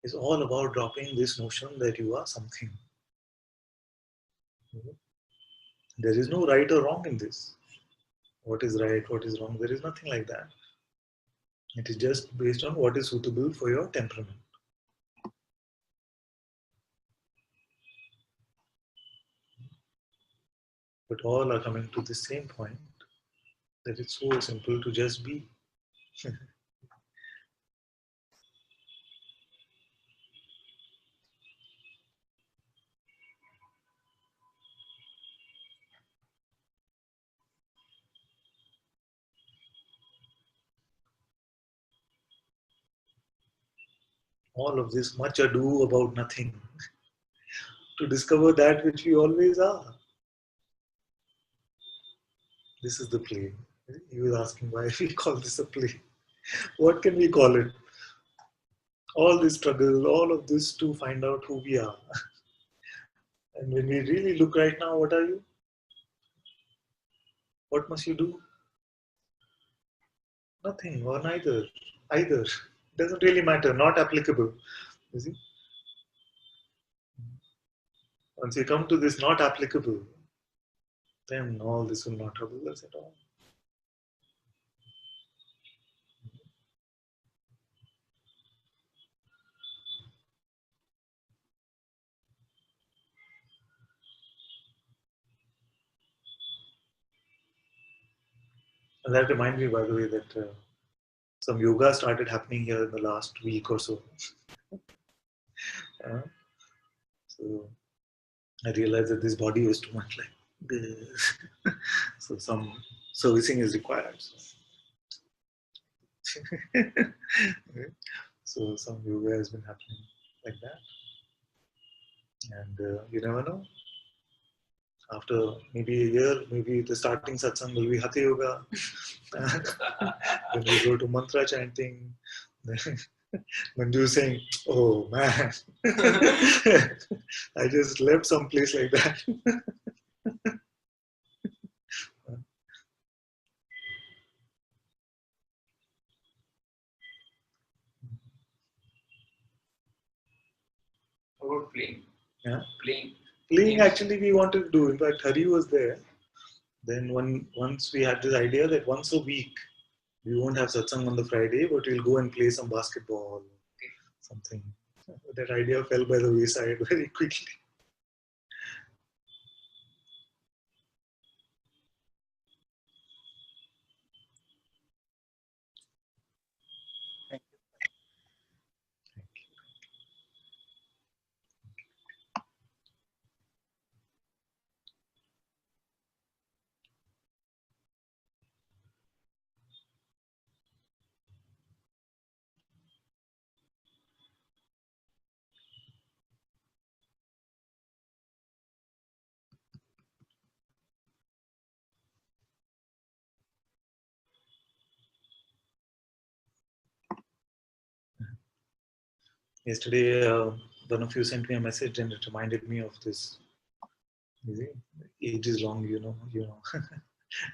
is all about dropping this notion that you are something. There is no right or wrong in this. What is right, what is wrong, there is nothing like that. It is just based on what is suitable for your temperament. But all are coming to the same point that it's so simple to just be. All of this much ado about nothing to discover that which we always are. This is the play. He was asking why we call this a play. What can we call it? All this struggle, all of this to find out who we are. And when we really look right now, what are you? What must you do? Nothing or neither. Either. Doesn't really matter. Not applicable. You see? Once you come to this not applicable, then all this will not trouble us at all. And that reminds me, by the way, that some yoga started happening here in the last week or so. Uh, so I realized that this body was too much like this. So some servicing is required. So some yoga has been happening like that. And you never know. After maybe a year, maybe the starting satsang will be Hatha Yoga. Then we go to mantra chanting. Manju saying, "Oh man, I just left some place like that." How about playing? Yeah. Playing. Playing Games. actually we wanted to do. In fact, Hari was there. Then once we had this idea that once a week we won't have satsang on the Friday, but we'll go and play some basketball, something. That idea fell by the wayside very quickly. Thank you. Yesterday, one of you sent me a message and it reminded me of this. You see, age is long, you know.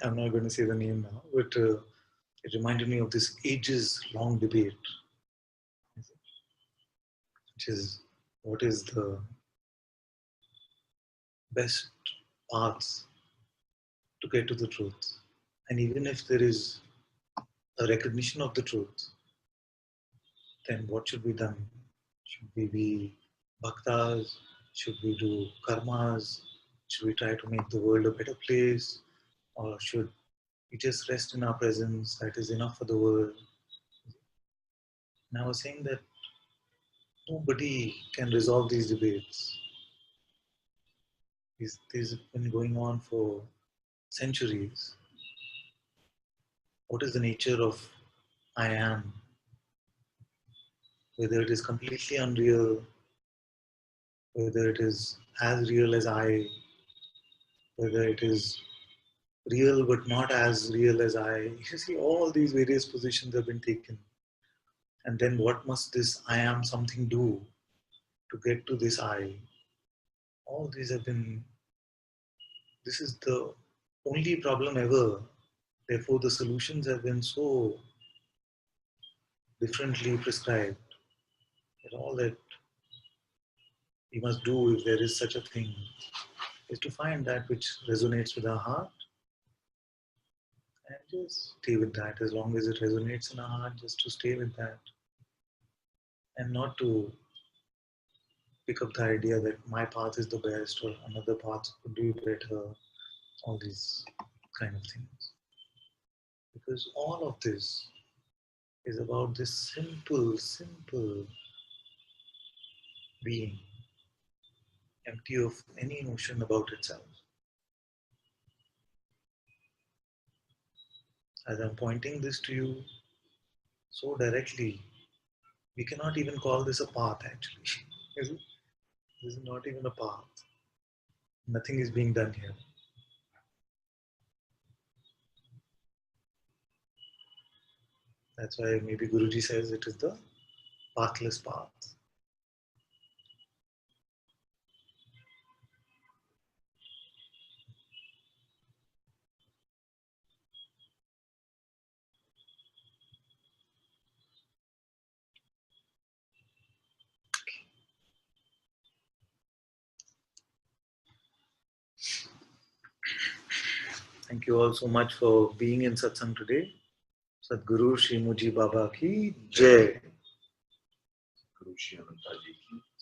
I'm not going to say the name now, but it reminded me of this ages long debate, which is what is the best paths to get to the truth. And even if there is a recognition of the truth, then what should be done? Should we be bhaktas? Should we do karmas? Should we try to make the world a better place? Or should we just rest in our presence? That is enough for the world. And I was saying that nobody can resolve these debates. These have been going on for centuries. What is the nature of I am? Whether it is completely unreal, whether it is as real as I, whether it is real but not as real as I. You see, all these various positions have been taken. And then what must this I am something do to get to this I? All these have been, this is the only problem ever. Therefore, the solutions have been so differently prescribed that all that we must do, if there is such a thing, is to find that which resonates with our heart and just stay with that. As long as it resonates in our heart, just to stay with that and not to pick up the idea that my path is the best or another path could be better, all these kind of things. Because all of this is about this simple being, empty of any notion about itself. As I'm pointing this to you so directly, We cannot even call this a path actually. Is it? This is not even a path. Nothing is being done here. That's why maybe Guruji says it is the pathless path. Thank you all so much for being in Satsang today. Sadguru Shri Muji Baba ki Jai. Guru Shri Ananta-Ji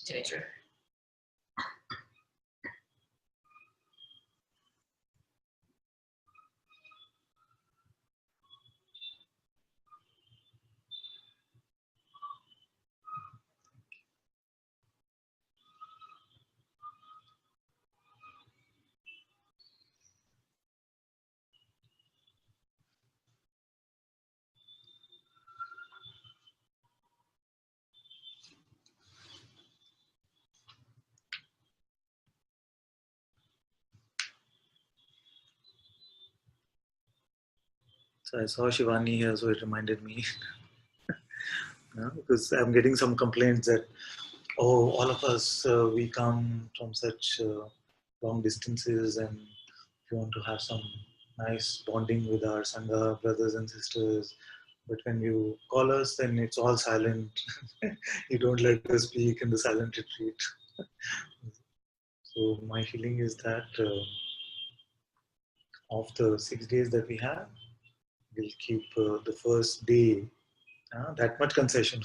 ki Jai. So I saw Shivani here, so it reminded me. Because I'm getting some complaints that, oh, all of us, we come from such long distances and we want to have some nice bonding with our Sangha brothers and sisters. But when you call us, then it's all silent. You don't let us speak in the silent retreat. So my feeling is that of the 6 days that we have, we'll keep the first day, that much concession.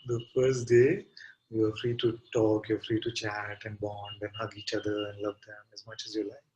The first day, you're free to talk, you're free to chat and bond and hug each other and love them as much as you like.